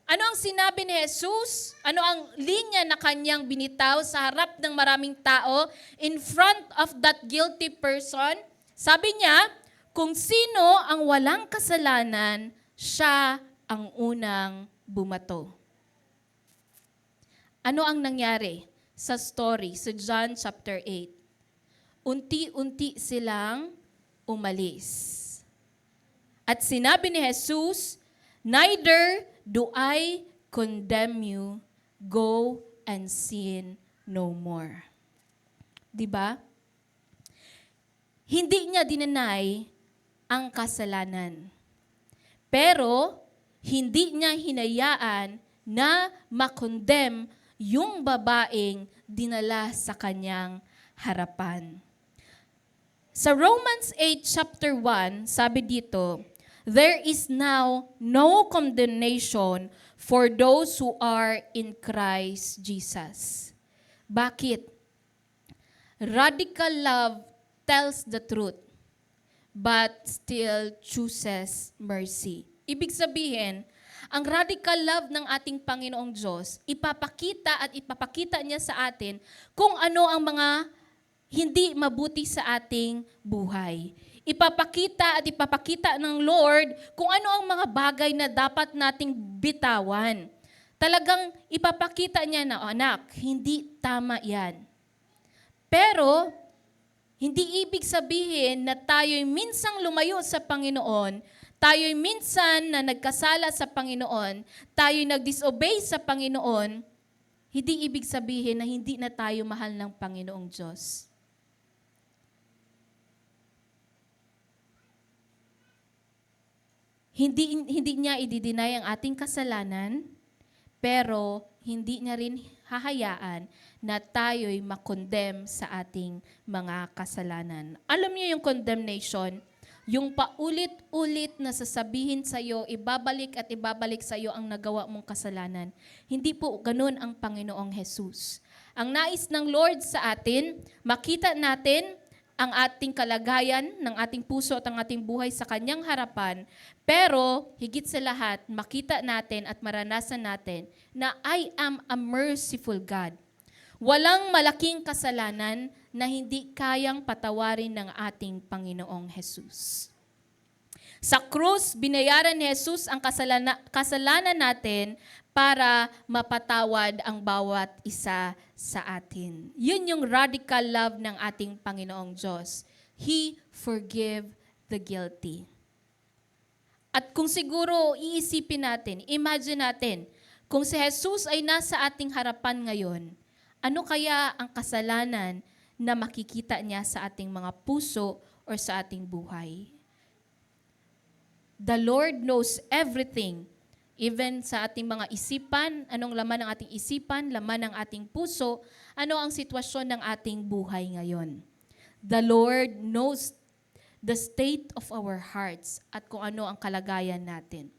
ano ang sinabi ni Jesus? Ano ang linya na kanyang binitaw sa harap ng maraming tao in front of that guilty person? Sabi niya, kung sino ang walang kasalanan, siya ang unang bumato. Ano ang nangyari sa story sa John chapter 8? Unti-unti silang umalis. At sinabi ni Jesus, neither do I condemn you, go and sin no more. Diba? Hindi niya dinanay ang kasalanan. Pero, hindi niya hinayaan na makondem yung babaeng dinala sa kanyang harapan. Sa Romans 8 chapter 1, sabi dito, there is now no condemnation for those who are in Christ Jesus. Bakit? Radical love tells the truth, but still chooses mercy. Ibig sabihin, ang radical love ng ating Panginoong Diyos, ipapakita niya sa atin kung ano ang mga hindi mabuti sa ating buhay. Ipapakita ng Lord kung ano ang mga bagay na dapat nating bitawan. Talagang ipapakita niya na, anak, hindi tama yan. Pero, hindi ibig sabihin na tayo'y minsang lumayo sa Panginoon, tayo'y minsan na nagkasala sa Panginoon, tayo'y nag-disobey sa Panginoon, hindi ibig sabihin na hindi na tayo mahal ng Panginoong Diyos. Hindi niya i-deny ang ating kasalanan, pero hindi niya rin hahayaan na tayo'y makondem sa ating mga kasalanan. Alam niyo yung condemnation? Yung paulit-ulit na sasabihin sa'yo, ibabalik at ibabalik sa'yo ang nagawa mong kasalanan. Hindi po ganun ang Panginoong Jesus. Ang nais ng Lord sa atin, makita natin ang ating kalagayan ng ating puso at ang ating buhay sa Kanyang harapan, pero higit sa lahat, makita natin at maranasan natin na I am a merciful God. Walang malaking kasalanan na hindi kayang patawarin ng ating Panginoong Jesus. Sa krus, binayaran ni Jesus ang kasalanan natin para mapatawad ang bawat isa sa atin. Yun yung radical love ng ating Panginoong Diyos. He forgive the guilty. At kung siguro iisipin natin, imagine natin, kung si Jesus ay nasa ating harapan ngayon, ano kaya ang kasalanan na makikita niya sa ating mga puso or sa ating buhay? The Lord knows everything. Even sa ating mga isipan, anong laman ng ating isipan, laman ng ating puso, ano ang sitwasyon ng ating buhay ngayon. The Lord knows the state of our hearts at kung ano ang kalagayan natin.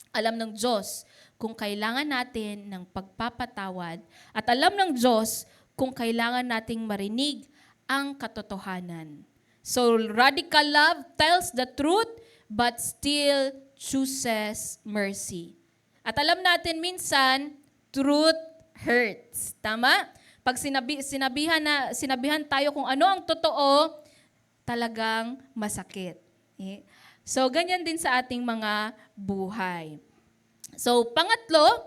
Alam ng Diyos kung kailangan natin ng pagpapatawad at alam ng Diyos kung kailangan nating marinig ang katotohanan. So radical love tells the truth but still chooses mercy. At alam natin minsan, truth hurts. Tama? Pag sinabihan tayo kung ano ang totoo, talagang masakit. So, ganyan din sa ating mga buhay. So, pangatlo,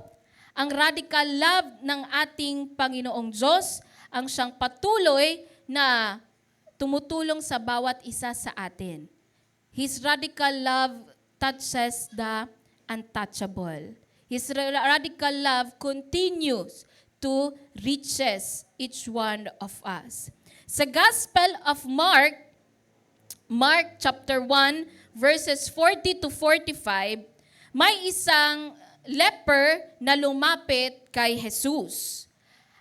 ang radical love ng ating Panginoong Diyos, ang siyang patuloy na tumutulong sa bawat isa sa atin. His radical love touches the untouchable. His radical love continues to reaches each one of us. Sa Gospel of Mark, Mark chapter 1, verses 40 to 45, may isang leper na lumapit kay Jesus.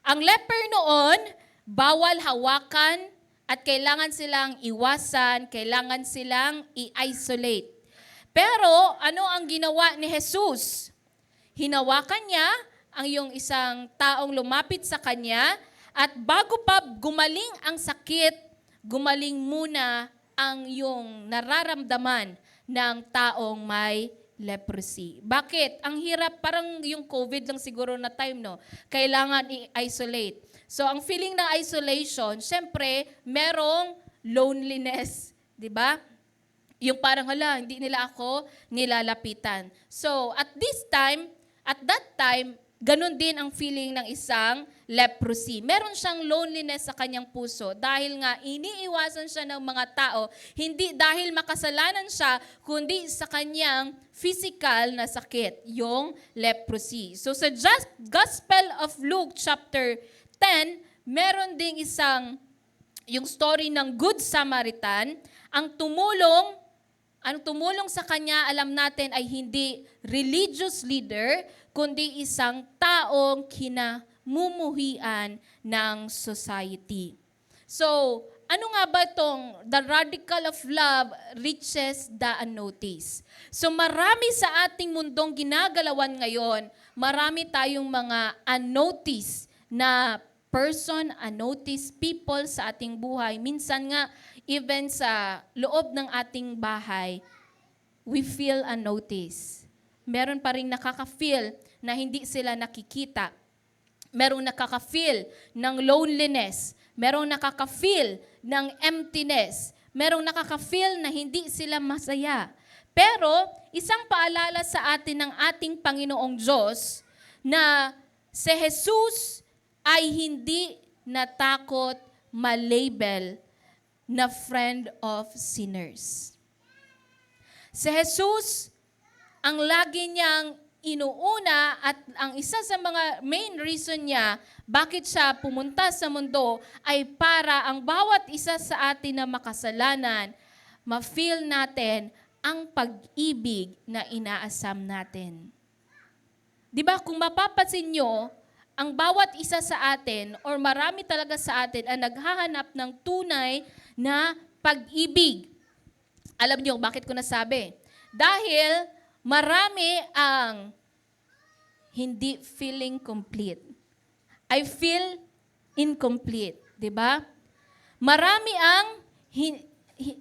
Ang leper noon, bawal hawakan at kailangan silang iwasan, kailangan silang i-isolate. Pero ano ang ginawa ni Jesus? Hinawakan niya ang yung isang taong lumapit sa kanya at bago pa gumaling ang sakit, gumaling muna ang yung nararamdaman ng taong may leprosy. Bakit? Ang hirap, parang yung COVID lang siguro na time, no? Kailangan i-isolate. So, ang feeling ng isolation, syempre, merong loneliness, di ba? Yung parang, hala, hindi nila ako nilalapitan. So, at that time, ganun din ang feeling ng isang leprosy. Meron siyang loneliness sa kanyang puso dahil nga iniiwasan siya ng mga tao, hindi dahil makasalanan siya, kundi sa kanyang physical na sakit, yung leprosy. So sa Gospel of Luke chapter 10, meron ding yung story ng Good Samaritan, ang tumulong sa kanya, alam natin, ay hindi religious leader, kundi isang taong kinamumuhian ng society. So, ano nga ba itong the radical of love reaches the unnoticed? So, marami sa ating mundong ginagalawan ngayon, marami tayong mga unnoticed na person, unnoticed people sa ating buhay. Minsan nga, even sa loob ng ating bahay, we feel unnoticed. Meron pa rin nakaka-feel na hindi sila nakikita. Merong nakaka-feel ng loneliness. Merong nakaka-feel ng emptiness. Merong nakaka-feel na hindi sila masaya. Pero, isang paalala sa atin ng ating Panginoong Diyos na si Jesus ay hindi natakot ma-label na friend of sinners. Si Jesus, ang lagi niyang inuuna at ang isa sa mga main reason niya bakit siya pumunta sa mundo ay para ang bawat isa sa atin na makasalanan, ma-feel natin ang pag-ibig na inaasam natin. Di ba kung mapapansin nyo, ang bawat isa sa atin or marami talaga sa atin ang naghahanap ng tunay na pag-ibig. Alam niyo bakit ko nasabi? Dahil marami ang hindi feeling complete. I feel incomplete, 'di ba? Marami ang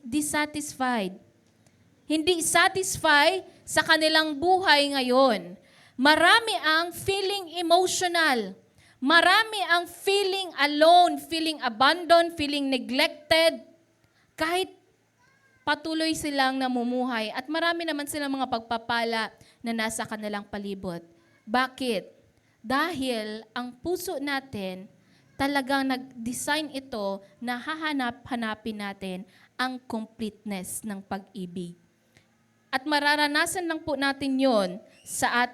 dissatisfied. Hindi satisfied sa kanilang buhay ngayon. Marami ang feeling emotional. Marami ang feeling alone, feeling abandoned, feeling neglected. Kahit patuloy silang namumuhay at marami naman silang mga pagpapala na nasa kanilang palibot. Bakit? Dahil ang puso natin talagang nag-design ito na hahanap-hanapin natin ang completeness ng pag-ibig. At mararanasan lang po natin yon sa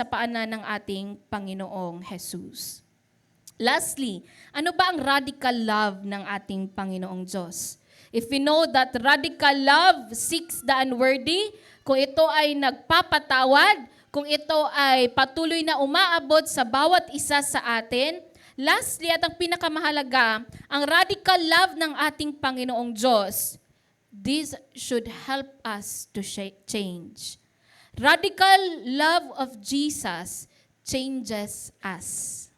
paanan ng ating Panginoong Jesus. Lastly, ano ba ang radical love ng ating Panginoong Diyos? If we know that radical love seeks the unworthy, kung ito ay nagpapatawad, kung ito ay patuloy na umaabot sa bawat isa sa atin, lastly at ang pinakamahalaga, ang radical love ng ating Panginoong Diyos, this should help us to change. Radical love of Jesus changes us.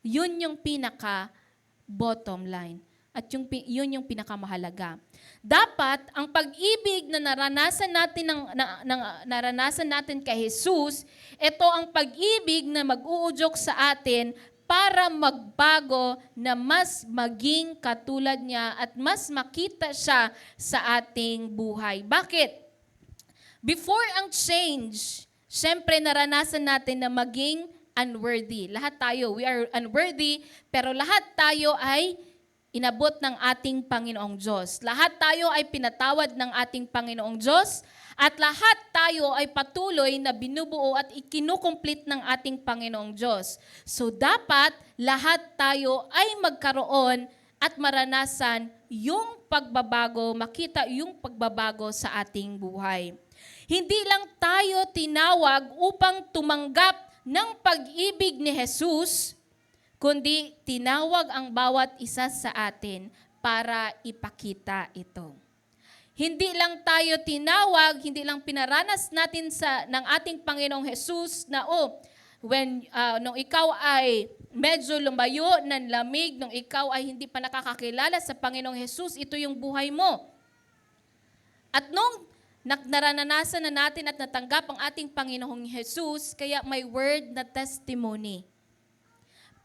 Yun yung pinaka-bottom line. At yun yung pinakamahalaga. Dapat, ang pag-ibig na naranasan natin kay Jesus, ito ang pag-ibig na mag-uudyok sa atin para magbago na mas maging katulad niya at mas makita siya sa ating buhay. Bakit? Before ang change, syempre naranasan natin na maging unworthy. Lahat tayo, we are unworthy, pero lahat tayo ay inabot ng ating Panginoong Diyos. Lahat tayo ay pinatawad ng ating Panginoong Diyos at lahat tayo ay patuloy na binubuo at ikinukumplete ng ating Panginoong Diyos. So dapat lahat tayo ay magkaroon at maranasan yung pagbabago, makita yung pagbabago sa ating buhay. Hindi lang tayo tinawag upang tumanggap ng pag-ibig ni Jesus, kundi tinawag ang bawat isa sa atin para ipakita ito. Hindi lang tayo tinawag, hindi lang pinaranas natin ng ating Panginoong Jesus na nung ikaw ay medyo lumayo ng lamig, nung ikaw ay hindi pa nakakakilala sa Panginoong Jesus, ito yung buhay mo. At nung naranasan na natin at natanggap ang ating Panginoong Jesus, kaya may word na testimony.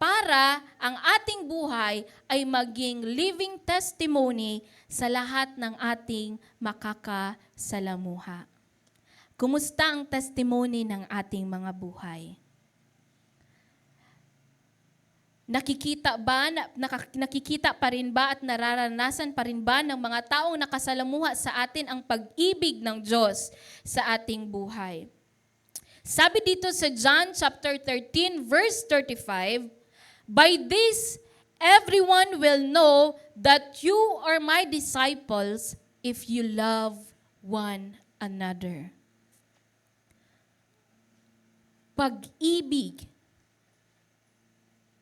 Para ang ating buhay ay maging living testimony sa lahat ng ating makakasalamuha. Kumusta ang testimony ng ating mga buhay? Nakikita pa rin ba at nararanasan pa rin ba ng mga taong nakasalamuha sa atin ang pag-ibig ng Diyos sa ating buhay? Sabi dito sa John chapter 13 verse 35, "By this everyone will know that you are my disciples if you love one another." Pag-ibig,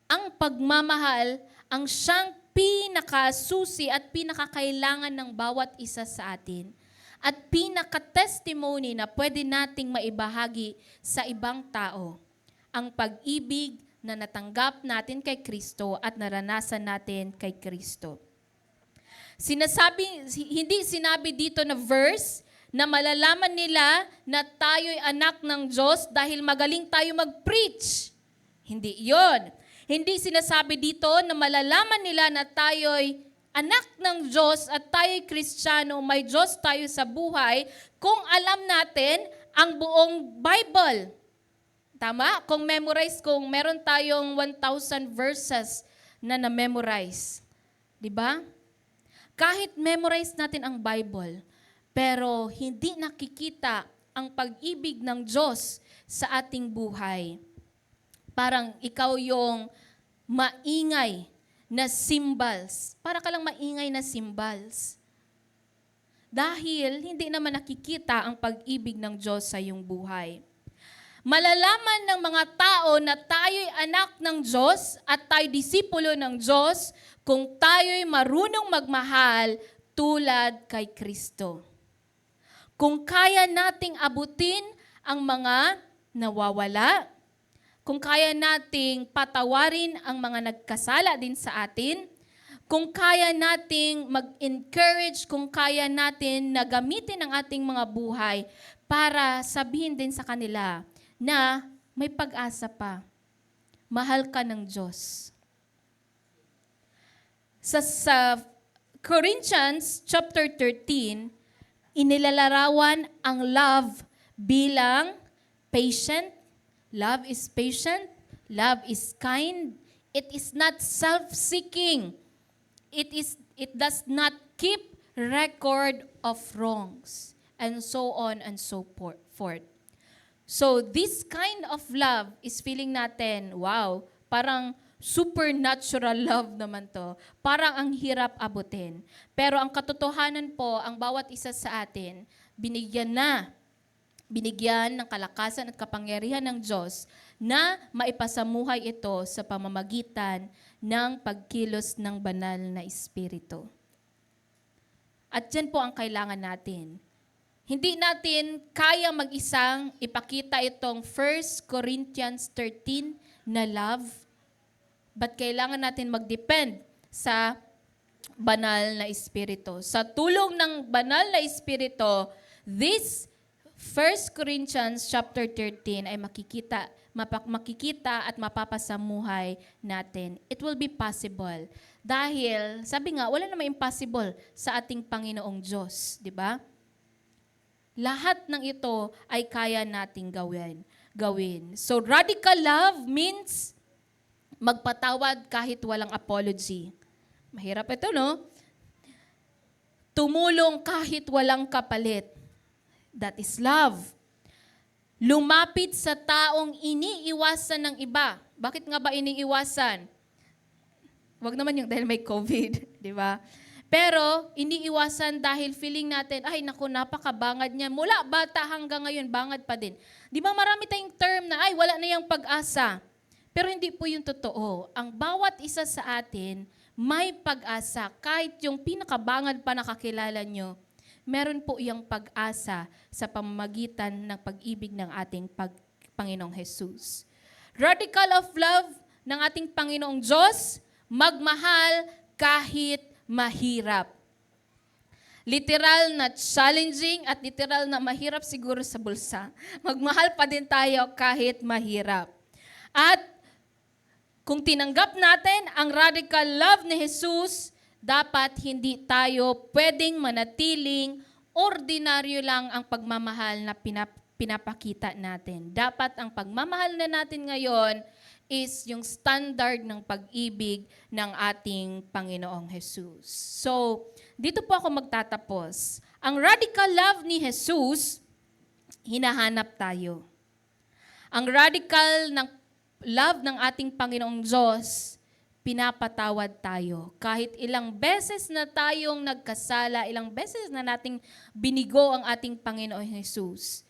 ang pagmamahal, ang siyang pinakasusi at pinakakailangan ng bawat isa sa atin. At pinaka-testimony na pwede nating maibahagi sa ibang tao. Ang pag-ibig na natanggap natin kay Kristo at naranasan natin kay Kristo. Hindi sinabi dito na verse na malalaman nila na tayo'y anak ng Diyos dahil magaling tayo mag-preach. Hindi yon. Hindi sinasabi dito na malalaman nila na tayo'y anak ng Diyos at tayo'y Kristiyano, may Diyos tayo sa buhay kung alam natin ang buong Bible. Tama? Kung meron tayong 1,000 verses na na-memorize. Diba? Kahit memorize natin ang Bible, pero hindi nakikita ang pag-ibig ng Diyos sa ating buhay. Parang ikaw yung maingay na symbols. Para ka lang maingay na symbols. Dahil hindi naman nakikita ang pag-ibig ng Diyos sa iyong buhay. Malalaman ng mga tao na tayo'y anak ng Diyos at tayo'y disipulo ng Diyos kung tayo'y marunong magmahal tulad kay Kristo. kung kaya nating abutin ang mga nawawala, kung kaya nating patawarin ang mga nagkasala din sa atin, kung kaya nating mag-encourage, kung kaya natin na gamitin ang ating mga buhay para sabihin din sa kanila na may pag-asa pa. Mahal ka ng Diyos. Sa Corinthians chapter 13, inilalarawan ang love bilang patient. Love is patient. Love is kind. It is not self-seeking. It does not keep record of wrongs. And so on and so forth. So this kind of love is feeling natin, wow, parang supernatural love naman to. Parang ang hirap abutin. Pero ang katotohanan po, ang bawat isa sa atin, binigyan ng kalakasan at kapangyarihan ng Diyos na maipasamuhay ito sa pamamagitan ng pagkilos ng banal na Espiritu. At yan po ang kailangan natin. Hindi natin kaya mag-isang ipakita itong 1 Corinthians 13 na love, but kailangan natin mag-depend sa banal na Espiritu. Sa tulong ng banal na Espiritu, this 1 Corinthians chapter 13 ay makikita at mapapasamuhay natin. It will be possible. Dahil, sabi nga, wala namang impossible sa ating Panginoong Diyos. Di ba? Lahat ng ito ay kaya nating gawin. So, radical love means magpatawad kahit walang apology. Mahirap ito, no? Tumulong kahit walang kapalit. That is love. Lumapit sa taong iniiwasan ng iba. Bakit nga ba iniiwasan? Wag naman yung dahil may COVID, di ba? Pero iniiwasan dahil feeling natin, ay naku, napakabangad niya. Mula bata hanggang ngayon, bangad pa din. Di ba marami tayong term na, ay wala na yung pag-asa. Pero hindi po yung totoo. Ang bawat isa sa atin, may pag-asa. Kahit yung pinakabangad pa nakakilala nyo, meron po yung pag-asa sa pamamagitan ng pag-ibig ng ating Panginoong Jesus. Radical of love ng ating Panginoong Diyos, magmahal kahit mahirap. Literal na challenging at literal na mahirap siguro sa bulsa. Magmahal pa din tayo kahit mahirap. At kung tinanggap natin ang radical love ni Jesus, dapat hindi tayo pwedeng manatiling ordinaryo lang ang pagmamahal na pinapakita natin. Dapat ang pagmamahal na natin ngayon is yung standard ng pag-ibig ng ating Panginoong Jesus. So, dito po ako magtatapos. Ang radical love ni Jesus, hinahanap tayo. Ang radical ng love ng ating Panginoong Diyos, pinapatawad tayo. Kahit ilang beses na tayong nagkasala, ilang beses na nating binigo ang ating Panginoong Jesus,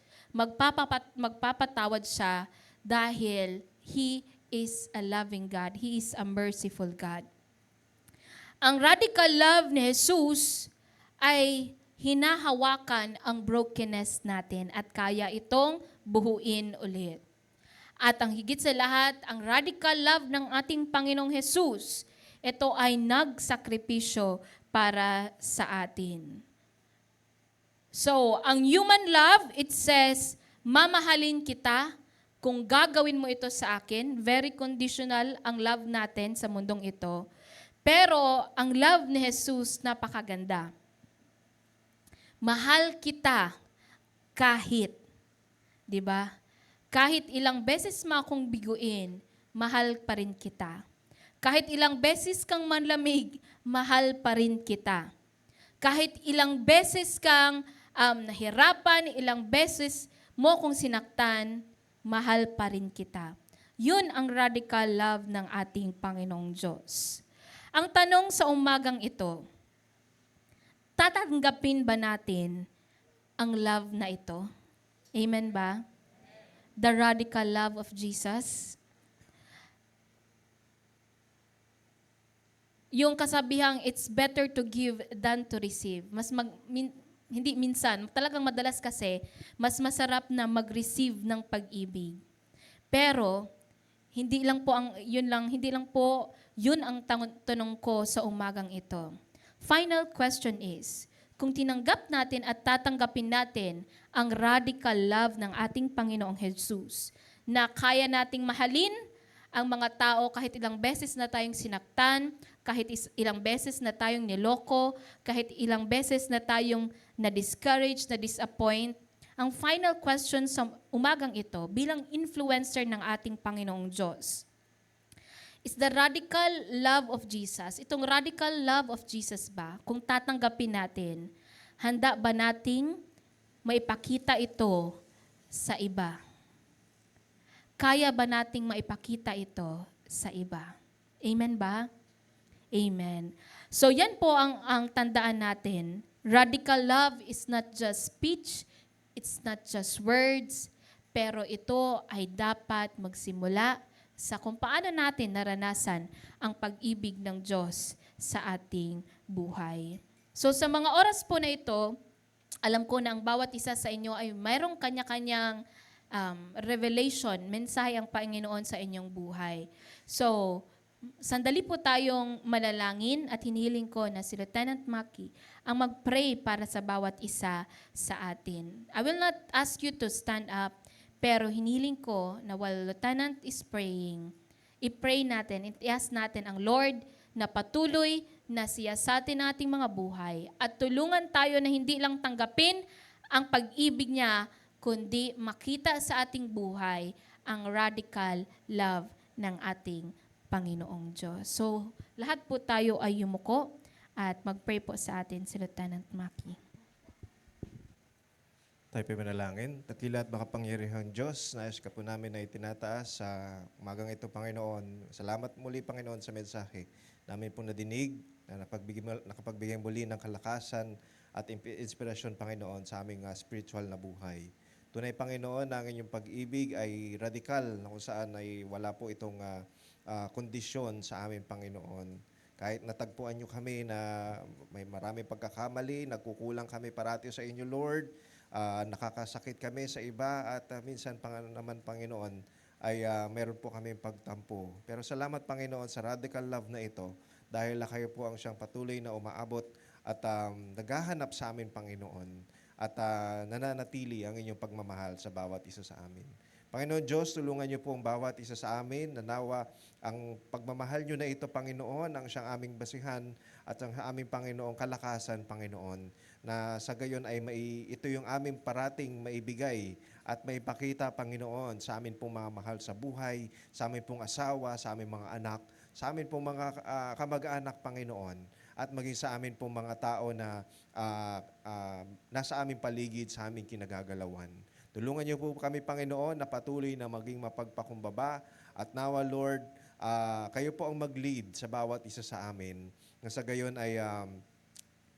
magpapatawad siya dahil He is a loving God. He is a merciful God. Ang radical love ni Jesus ay hinahawakan ang brokenness natin at kaya itong buhuin ulit. At ang higit sa lahat, ang radical love ng ating Panginoong Jesus, ito ay nagsakripisyo para sa atin. So, ang human love, it says, mamahalin kita kung gagawin mo ito sa akin. Very conditional ang love natin sa mundong ito. Pero ang love ni Jesus, napakaganda. Mahal kita kahit, di ba? Kahit ilang beses mo akong biguin, mahal pa rin kita. Kahit ilang beses kang manlamig, mahal pa rin kita. Kahit ilang beses kang nahirapan, ilang beses mo kong sinaktan, mahal pa rin kita. Yun ang radical love ng ating Panginoong Diyos. Ang tanong sa umagang ito, tatanggapin ba natin ang love na ito? Amen ba? The radical love of Jesus. Yung kasabihang, it's better to give than to receive. hindi minsan, talagang madalas kasi, mas masarap na mag-receive ng pag-ibig. Pero, hindi lang po yun ang tanong ko sa umagang ito. Final question is, kung tinanggap natin at tatanggapin natin ang radical love ng ating Panginoong Jesus, na kaya nating mahalin ang mga tao kahit ilang beses na tayong sinaktan, kahit ilang beses na tayong niloko, kahit ilang beses na tayong na-discourage, na-disappoint. Ang final question sa umagang ito, bilang influencer ng ating Panginoong Diyos, is the radical love of Jesus. Itong radical love of Jesus ba, kung tatanggapin natin, handa ba nating maipakita ito sa iba? Kaya ba nating maipakita ito sa iba? Amen ba? Amen. So yan po ang tandaan natin. Radical love is not just speech, it's not just words, pero ito ay dapat magsimula sa kung paano natin naranasan ang pag-ibig ng Diyos sa ating buhay. So sa mga oras po na ito, alam ko na ang bawat isa sa inyo ay mayroong kanya-kanyang revelation, mensahe ang Panginoon sa inyong buhay. So, sandali po tayong manalangin at hinihiling ko na si Lieutenant Maki ang mag-pray para sa bawat isa sa atin. I will not ask you to stand up, pero hinihiling ko na while Lieutenant is praying, i-pray natin, i-ask natin ang Lord na patuloy na siyasatin nating mga buhay at tulungan tayo na hindi lang tanggapin ang pag-ibig niya, kundi makita sa ating buhay ang radical love ng ating Panginoong Diyos. So, lahat po tayo ay yumuko at mag-pray po sa atin si Lieutenant Maki. Tayo po manalangin. Dakila at makapangyarihang Diyos, nais ka po namin na itinataas sa umagang ito, Panginoon. Salamat muli, Panginoon, sa mensahe namin po nadinig na nakapagbigay muli ng kalakasan at inspirasyon, Panginoon, sa aming spiritual na buhay. Tunay, Panginoon, na ang inyong pag-ibig ay radikal na kung saan ay wala po itong kondisyon sa aming Panginoon. Kahit natagpuan nyo kami na may maraming pagkakamali, nagkukulang kami parati sa inyo, Lord, nakakasakit kami sa iba at minsan naman, Panginoon, ay meron po kami pagtampo. Pero salamat, Panginoon, sa radical love na ito dahil kayo po ang siyang patuloy na umaabot at naghahanap sa amin, Panginoon, at nananatili ang inyong pagmamahal sa bawat isa sa amin. Panginoon Diyos, tulungan niyo po ang bawat isa sa amin na nawa ang pagmamahal niyo na ito, Panginoon, ang siyang aming basihan at ang aming Panginoong kalakasan, Panginoon, na sa gayon ay ito yung aming parating maibigay at maipakita, Panginoon, sa amin pong mga mahal sa buhay, sa amin pong asawa, sa aming mga anak, sa amin pong mga kamag-anak, Panginoon, at maging sa amin pong mga tao na nasa aming paligid, sa aming kinagagalawan. Tulungan niyo po kami, Panginoon, na patuloy na maging mapagpakumbaba at nawa, Lord, kayo po ang mag-lead sa bawat isa sa amin. Na sa gayon ay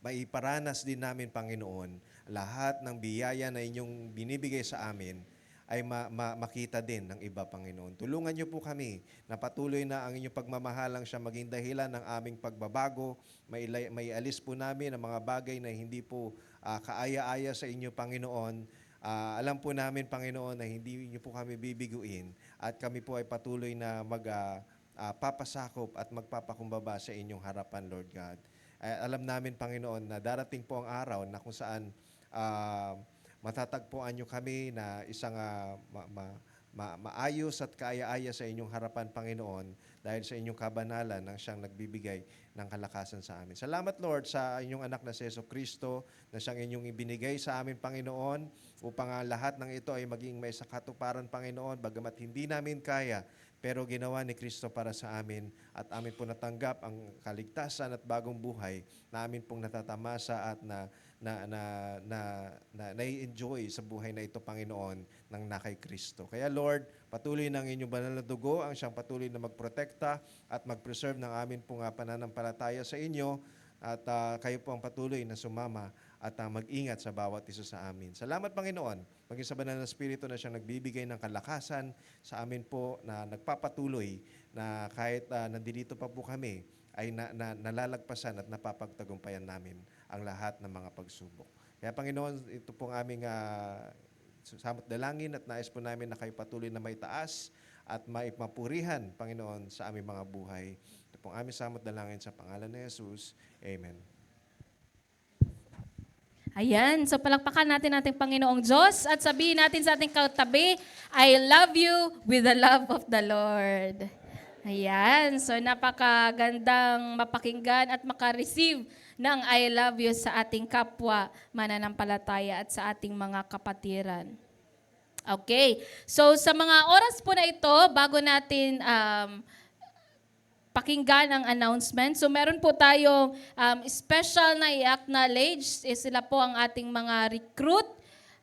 maiparanas din namin, Panginoon, lahat ng biyaya na inyong binibigay sa amin ay makita din ng iba, Panginoon. Tulungan niyo po kami na patuloy na ang inyong pagmamahalang siya maging dahilan ng aming pagbabago. May alis po namin ang mga bagay na hindi po kaaya-aya sa inyo, Panginoon. Alam po namin, Panginoon, na hindi niyo po kami bibiguin at kami po ay patuloy na papasakop at magpapakumbaba sa inyong harapan, Lord God. Alam namin, Panginoon, na darating po ang araw na kung saan matatagpuan nyo kami na isang maayos at kaaya-aya sa inyong harapan, Panginoon, dahil sa inyong kabanalan ng siyang nagbibigay ng kalakasan sa amin. Salamat, Lord, sa inyong anak na si Jesucristo na siyang inyong ibinigay sa amin, Panginoon, upang lahat ng ito ay maging may sakatuparan, Panginoon, bagamat hindi namin kaya, pero ginawa ni Kristo para sa amin at amin po natanggap ang kaligtasan at bagong buhay na amin pong natatamasa at nai-enjoy sa buhay na ito, Panginoon, ng nakay Kristo. Kaya, Lord, patuloy ng inyong banal na dugo ang siyang patuloy na magprotekta at mag-preserve ng amin pong pananampalataya sa inyo at kayo po ang patuloy na sumama at mag-ingat sa bawat isa sa amin. Salamat, Panginoon, maging sa banal na Espiritu na siyang nagbibigay ng kalakasan sa amin po na nagpapatuloy na kahit nandito pa po kami, ay nalalagpasan at napapagtagumpayan namin ang lahat ng mga pagsubok. Kaya Panginoon, ito pong aming samot dalangin at nais po namin na kayo patuloy na may taas at maipapurihan, Panginoon, sa aming mga buhay. Ito pong aming samot dalangin sa pangalan ni Jesus. Amen. Ayan, so palakpakan natin ating Panginoong Diyos at sabihin natin sa ating katabi, I love you with the love of the Lord. Ayan, so napakagandang mapakinggan at makareceive ng I love you sa ating kapwa mananampalataya at sa ating mga kapatiran. Okay, so sa mga oras po na ito, bago natin pakinggan ang announcement. So meron po tayong special na i-acknowledge. Sila po ang ating mga recruit.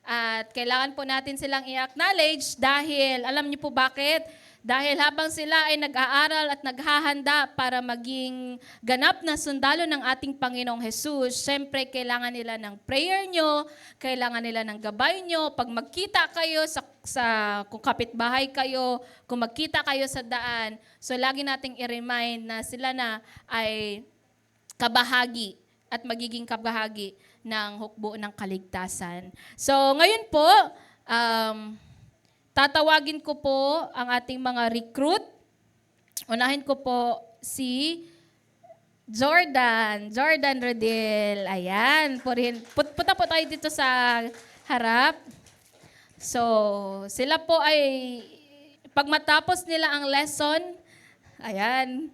At kailangan po natin silang i-acknowledge dahil, alam niyo po bakit? Dahil habang sila ay nag-aaral at naghahanda para maging ganap na sundalo ng ating Panginoong Jesus, syempre kailangan nila ng prayer nyo, kailangan nila ng gabay nyo. Pag magkita kayo kung kapitbahay kayo, kung magkita kayo sa daan, so lagi nating i-remind na sila na ay kabahagi at magiging kabahagi ng hukbo ng kaligtasan. So ngayon po, tatawagin ko po ang ating mga recruit. Unahin ko po si Jordan Rodel. Ayan, punta po tayo dito sa harap. So, sila po ay, pag matapos nila ang lesson, ayan,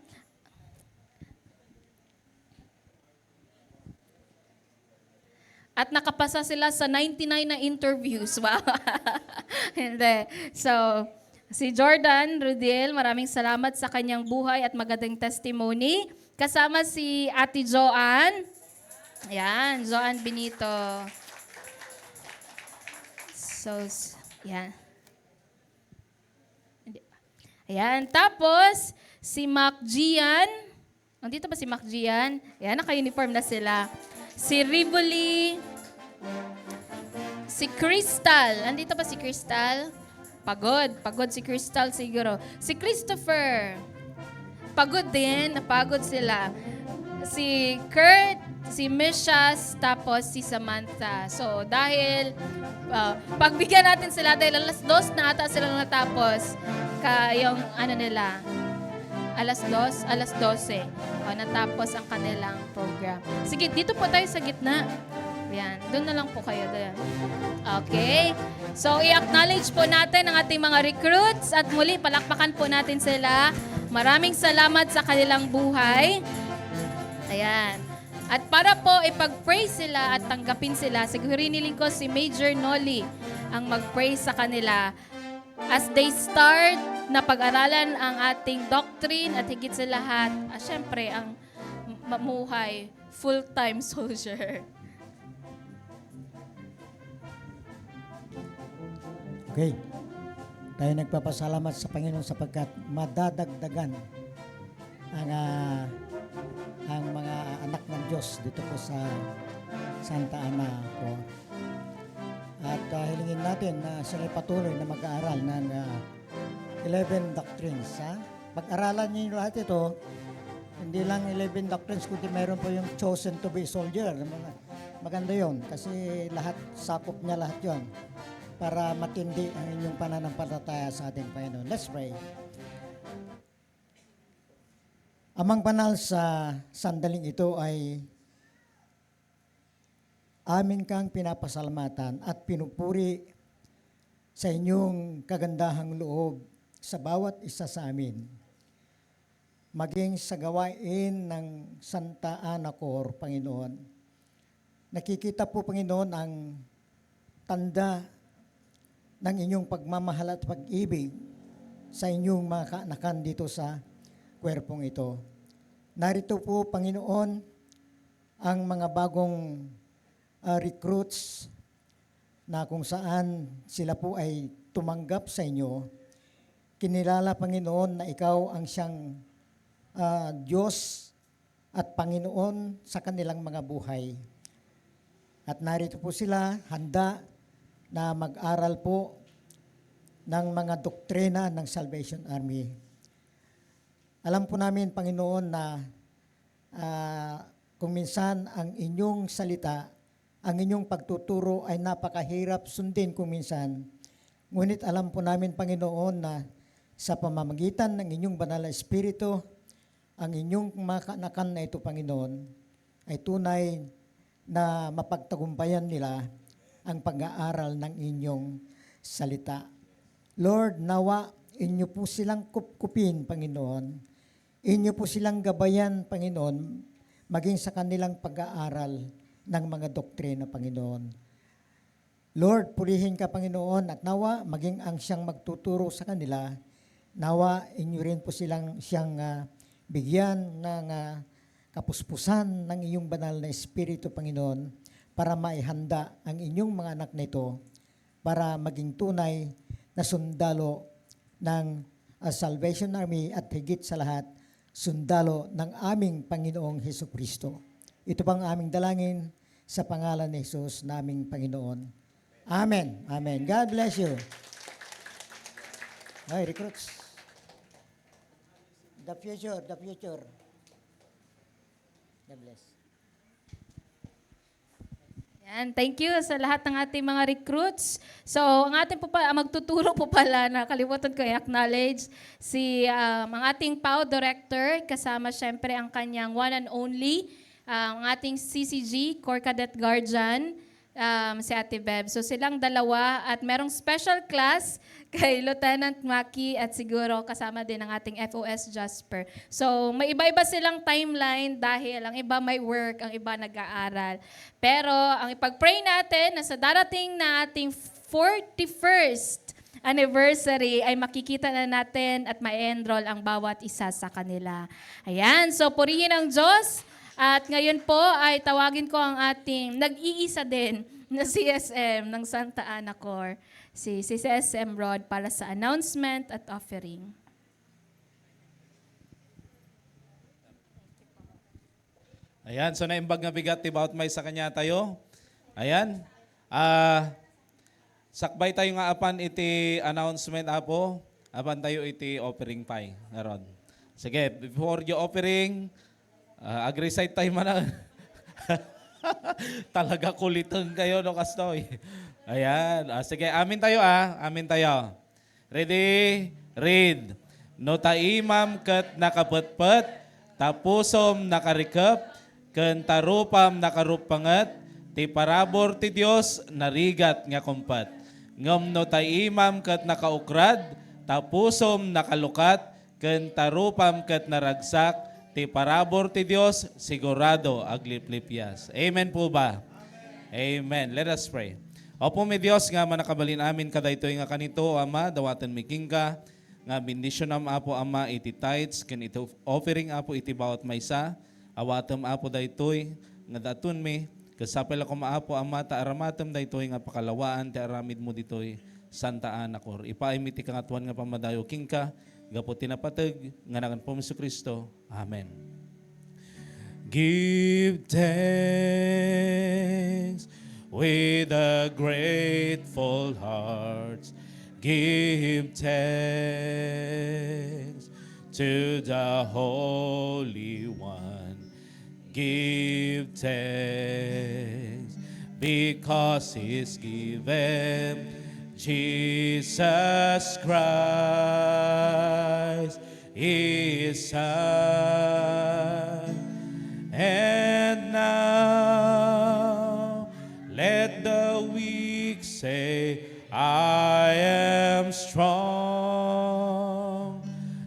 at nakapasa sila sa 99 na interviews. Wow. Hindi. So, si Jordan Rodel, maraming salamat sa kanyang buhay at magandang testimony. Kasama si Ate Joanne. Ayan, Joanne Benito. So, yan. Ayan, tapos si Mac Gian. Nandito ba si Mac Gian? Ayan, naka-uniform na sila. Si Rivoli, si Crystal. Andito ba si Crystal? Pagod si Crystal siguro. Si Christopher, pagod din, napagod sila. Si Kurt, si Mishas, tapos si Samantha. So dahil, pagbigyan natin sila dahil alas 2 na ata sila natapos. Yung nila, alas 12. Natapos ang kanilang program. Sige, dito po tayo sa gitna. Yan, doon na lang po kayo. Doon. Okay. So, i-acknowledge po natin ang ating mga recruits at muli, palakpakan po natin sila. Maraming salamat sa kanilang buhay. Ayan. At para po ipag-pray sila at tanggapin sila, siguro hiniling ko si Major Nolly ang mag-pray sa kanila as they start na pag-aralan ang ating doctrine at higit sa lahat, syempre, ang mamuhay, full-time soldier. Okay. Tayo nagpapasalamat sa Panginoon sapagkat madadagdagan ang mga anak ng Diyos dito po sa Santa Ana po. At hilingin natin na sila patuloy na mag-aaral ng 11 doctrines. Pag-aralan niyo yung lahat ito, hindi lang 11 doctrines, kundi meron po yung chosen to be soldier. Maganda yon kasi lahat, sakop niya lahat yon para matindi ang inyong pananampalataya sa ating Panginoon. Let's pray. Amang banal, sa sandaling ito ay amin kang pinapasalamatan at pinupuri sa inyong kagandahang loob sa bawat isa sa amin. Maging sa gawain ng Santa Ana Corps, Panginoon. Nakikita po, Panginoon, ang tanda ng inyong pagmamahal at pag-ibig sa inyong mga kaanakan dito sa kwerpong ito. Narito po, Panginoon, ang mga bagong recruits na kung saan sila po ay tumanggap sa inyo. Kinilala, Panginoon, na ikaw ang siyang Diyos at Panginoon sa kanilang mga buhay. At narito po sila, handa na mag-aral po ng mga doktrina ng Salvation Army. Alam po namin, Panginoon, na kung minsan ang inyong salita, ang inyong pagtuturo ay napakahirap sundin kung minsan. Ngunit alam po namin, Panginoon, na sa pamamagitan ng inyong banal na Espiritu, ang inyong mga kaanakan na ito, Panginoon, ay tunay na mapagtagumpayan nila ang pag-aaral ng inyong salita. Lord, nawa inyo po silang kupkupin, Panginoon. Inyo po silang gabayan, Panginoon, maging sa kanilang pag-aaral ng mga doktrina, Panginoon. Lord, purihin ka, Panginoon, at nawa maging ang siyang magtuturo sa kanila, nawa inyo rin po siyang bigyan ng kapuspusan ng iyong banal na Espiritu, Panginoon, para maihanda ang inyong mga anak na ito para maging tunay na sundalo ng Salvation Army at higit sa lahat, sundalo ng aming Panginoong Hesus Kristo. Ito pang aming dalangin sa pangalan ni Jesus naming Panginoon. Amen. Amen. God bless you. Hey, recruits. The future, the future. God bless. Yan, thank you sa lahat ng ating mga recruits. So, ang ating magtuturo po pala, nakalimutan ko i-acknowledge, ang ating PAO Director, kasama syempre ang kanyang one and only, ang ating CCG, Core Cadet Guardian, si Ate Beb. So silang dalawa at merong special class kay Lieutenant Maki at siguro kasama din ang ating FOS Jasper. So may iba-iba silang timeline dahil ang iba may work, ang iba nag-aaral. Pero ang ipag-pray natin na sa darating na ating 41st anniversary ay makikita na natin at ma-enroll ang bawat isa sa kanila. Ayan, so purihin ang Diyos. At ngayon po ay tawagin ko ang ating nag-iisa din na CSM ng Santa Ana Corps, si CSM Rod, para sa announcement at offering. Ayan, so naimbag nga bigat tibaut may sa kanya tayo. Ayan. Sakbay tayo nga apan iti announcement apo, apan tayo iti offering pay. Naron. Sige, before you offering, agree-side tayo man. Talaga kulitan kayo, no, Kastoy. Ayan. Sige, amin tayo. Amin tayo. Ready? Read. No taimam kat nakapatpat, tapusom nakarikap, ken tarupam nakarupangat, ti parabor ti Dios narigat nga kumpat. Ngam no taimam kat nakaukrad, tapusom nakalukat, ken tarupam kat naragsak, ti parabor ti Dios sigurado agliplipyas. Amen po ba? Amen. Let us pray. Opo mi Dios nga manakabalin amin kadaytoy nga kanito, Ama, dawatan mi kingka, nga bendisyon am apo Ama iti tithes, ken iti offering apo iti bawat maysa, awatem apo daytoy nga datun mi, kasapel ako maapo Ama, ta aramatem daytoy nga pakalawaan, ti aramid mo ditoy Santa Ana Corps. Ipaay mi ti kangatuan nga pamadayo kingka, gapo tinapateg nga nagan po Hesus Kristo. Amen. Give thanks with a grateful heart. Give thanks to the Holy One. Give thanks because He's given Jesus Christ, His Son. And now let the weak say, I am strong.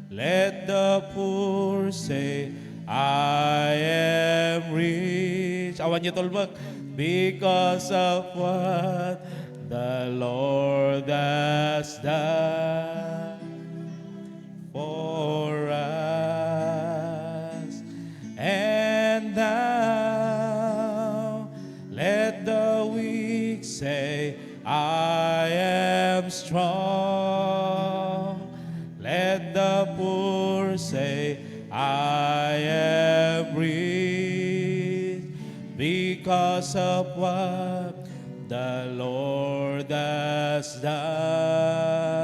Let the poor say, I am rich. Awan niyo tolbag. Because of what the Lord has done for us. And now let the weak say, I am strong. Let the poor say, I am rich because of what the Lord has done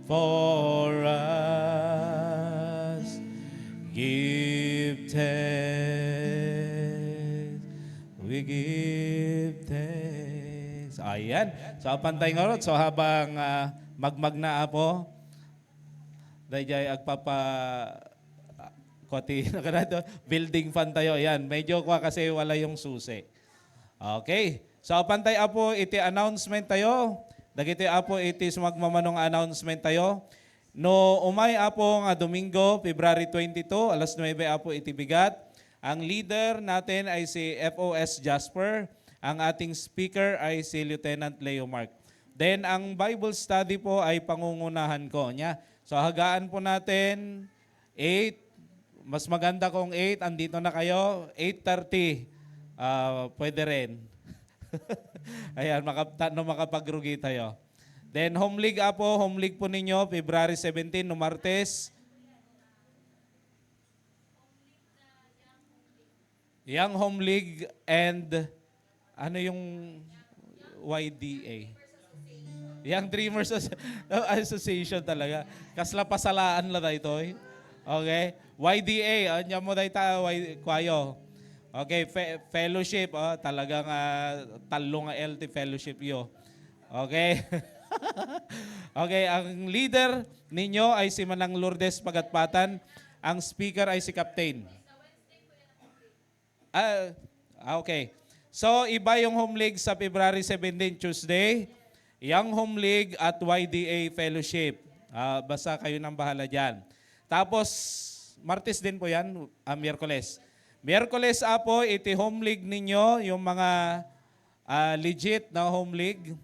for us. Give thanks. We give thanks. Ayan. So, pantay nga ron. So, habang magmag na po, dahil agpapa koti na kanado, building fan tayo. Ayan. Medyo kwa kasi wala yung susi. Okay. So, pantay apo, iti announcement tayo. Dagiti apo, iti sumagmamanong announcement tayo. No, umay apo nga Domingo, February 22, alas 9 apo iti bigat. Ang leader natin ay si FOS Jasper. Ang ating speaker ay si Lieutenant Leo Mark. Then, ang Bible study po ay pangungunahan ko niya. So, hagaan po natin 8. Mas maganda kung 8. Andito na kayo. 8:30. Pwede rin. Ayan, makapagrugi tayo. Then, home league po ninyo, February 17, no Martes. Young Home League and ano yung YDA? Young Dreamers Association talaga. Kasla pasalaan la ito. Okay? YDA, anya mo dahi ta, kwayo. Okay, fellowship, talagang talong nga LT fellowship yo. Okay? Okay, ang leader ninyo ay si Manang Lourdes Pagatpatan. Ang speaker ay si Captain. Okay. So, iba yung home league sa February 17, Tuesday. Young Home League at YDA Fellowship. Basta kayo nang bahala dyan. Tapos, Martes din po yan, Miyerkules. Miyerkules po, iti home league ninyo, yung mga legit na home league.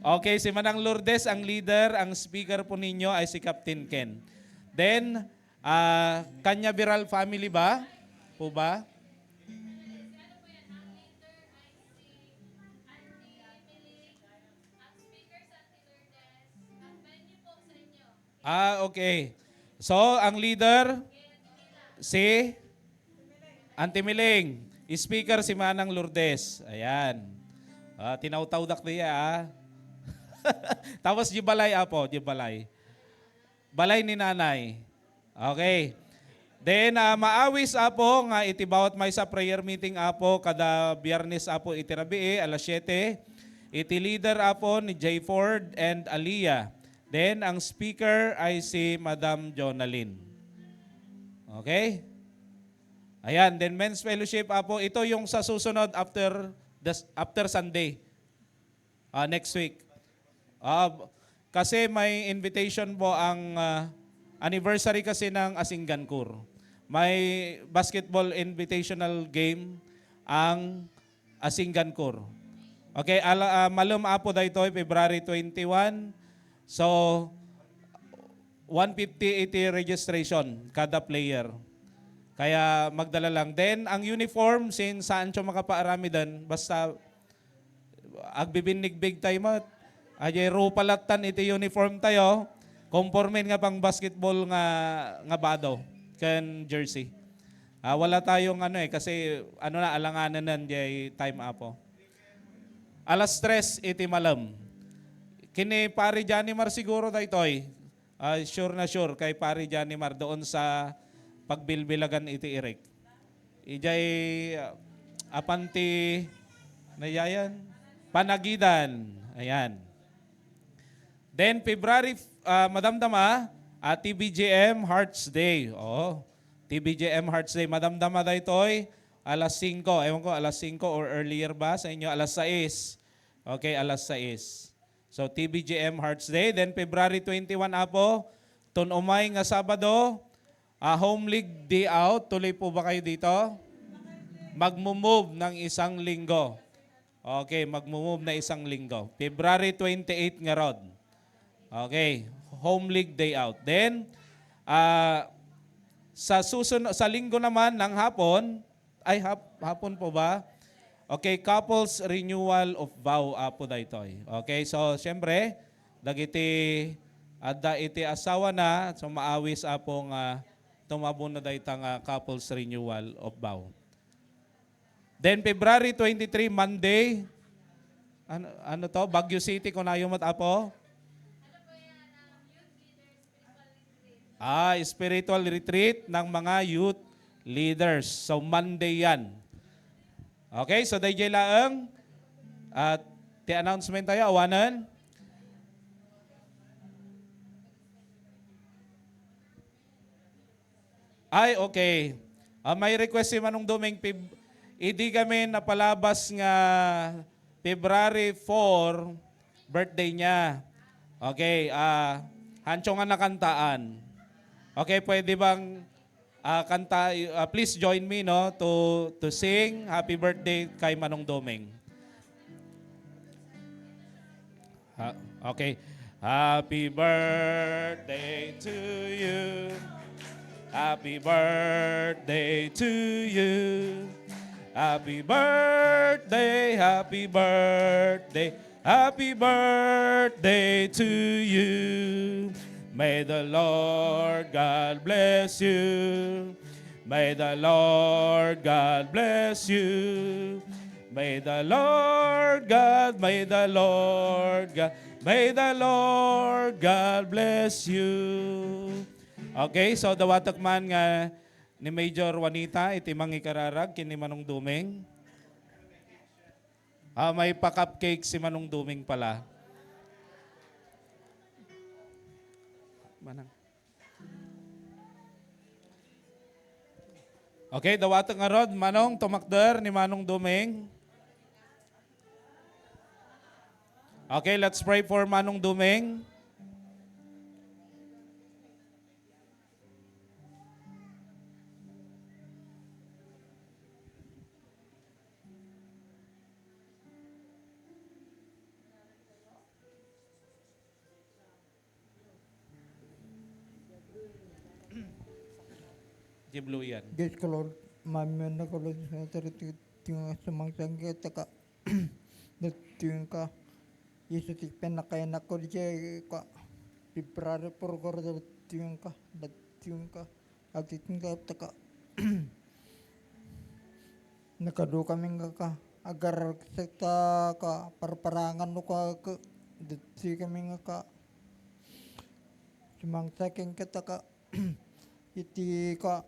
Okay, si Manang Lourdes ang leader, ang speaker po ninyo ay si Captain Ken. Then, Canyaveral family ba? Po ba? Okay. So, ang leader, si Auntie Miling. Speaker, si Manang Lourdes. Ayan. Tinaw-tawdak niya, Tapos, Jibalay po, Jibalay. Balay ni nanay. Okay. Then, maawis po nga iti bawat may sa prayer meeting po kada biyernes po iti rabii, alas 7. Iti leader po ni Jay Ford and Aliyah. Then, ang speaker ay si Madam Jonalyn. Okay? Ayan, then men's fellowship po, ito yung sa susunod after Sunday. Next week. Kasi may invitation po ang anniversary kasi ng Asinggankur. May basketball invitational game ang Asinggankur. Okay, malum po dito February 21. So, 150 iti registration kada player. Kaya magdala lang. Then, ang uniform, since saan siya makapaarami din, basta agbibinig big time at ajay rupalatan iti uniform tayo, conformin nga pang basketball nga bado, kan jersey. Wala tayong kasi alanganan nan jay time apo. Alas 3 iti malam. Kini pari Janimar siguro daytoy. Sure na sure kay pari Janimar doon sa pagbilbilagan iti irek. Ijay apanti nayayan Panagidan. Ayan. Then February madamdama TBJM Hearts Day. TBJM Hearts Day madamdama daytoy alas 5. Ewan ko alas 5 or earlier ba sa inyo alas 6. Okay, alas 6. So, TBJM Hearts Day. Then, February 21 po, umay nga Sabado, Home League Day Out. Tuloy po ba kayo dito? Magmumove ng isang linggo. Okay, magmumove na isang linggo. February 28 nga rod. Okay, Home League Day Out. Then, sa linggo naman ng hapon, hapon po ba? Okay, couples renewal of vow po daytoy. Okay, so syempre dagiti adda iti asawa na so maawis apong tumabo na daytang couples renewal of vow. Then February 23 Monday ano to Baguio City kunayo mat apo? Spiritual retreat ng mga youth leaders. So Monday yan. Okay, so DJ laang at ti-announcement tayo, awanan. Ay, okay. May request si Manong Duming, hindi kami napalabas nga February 4, birthday niya. Okay, hanchongan na kantaan. Okay, pwede bang kanta, please join me no to sing happy birthday kay Manong Duming. Okay. Happy birthday to you. Happy birthday to you. Happy birthday, happy birthday, happy birthday to you. May the Lord God bless you. May the Lord God bless you. May the Lord God, may the Lord God, may the Lord God bless you. Okay, so dawatak man nga ni Major Juanita iti mangikararag kini Manong Duming. May pa-cupcake si Manong Duming pala. Manang. Okay, dawatak nga rod, Manong tumakder ni Manong Duming. Okay, let's pray for Manong Duming. Blue yan. Diyos ko Lord, mamiyan na ko Lord sa tariting sa mga sangga taka natin ka Yesus tikpen na kaya na ko diya ka February por ko natin ka at iting ka taka nakado kami nga ka agar sa ka parparangan no ka dati kami nga ka sumang saking kita ka iti ka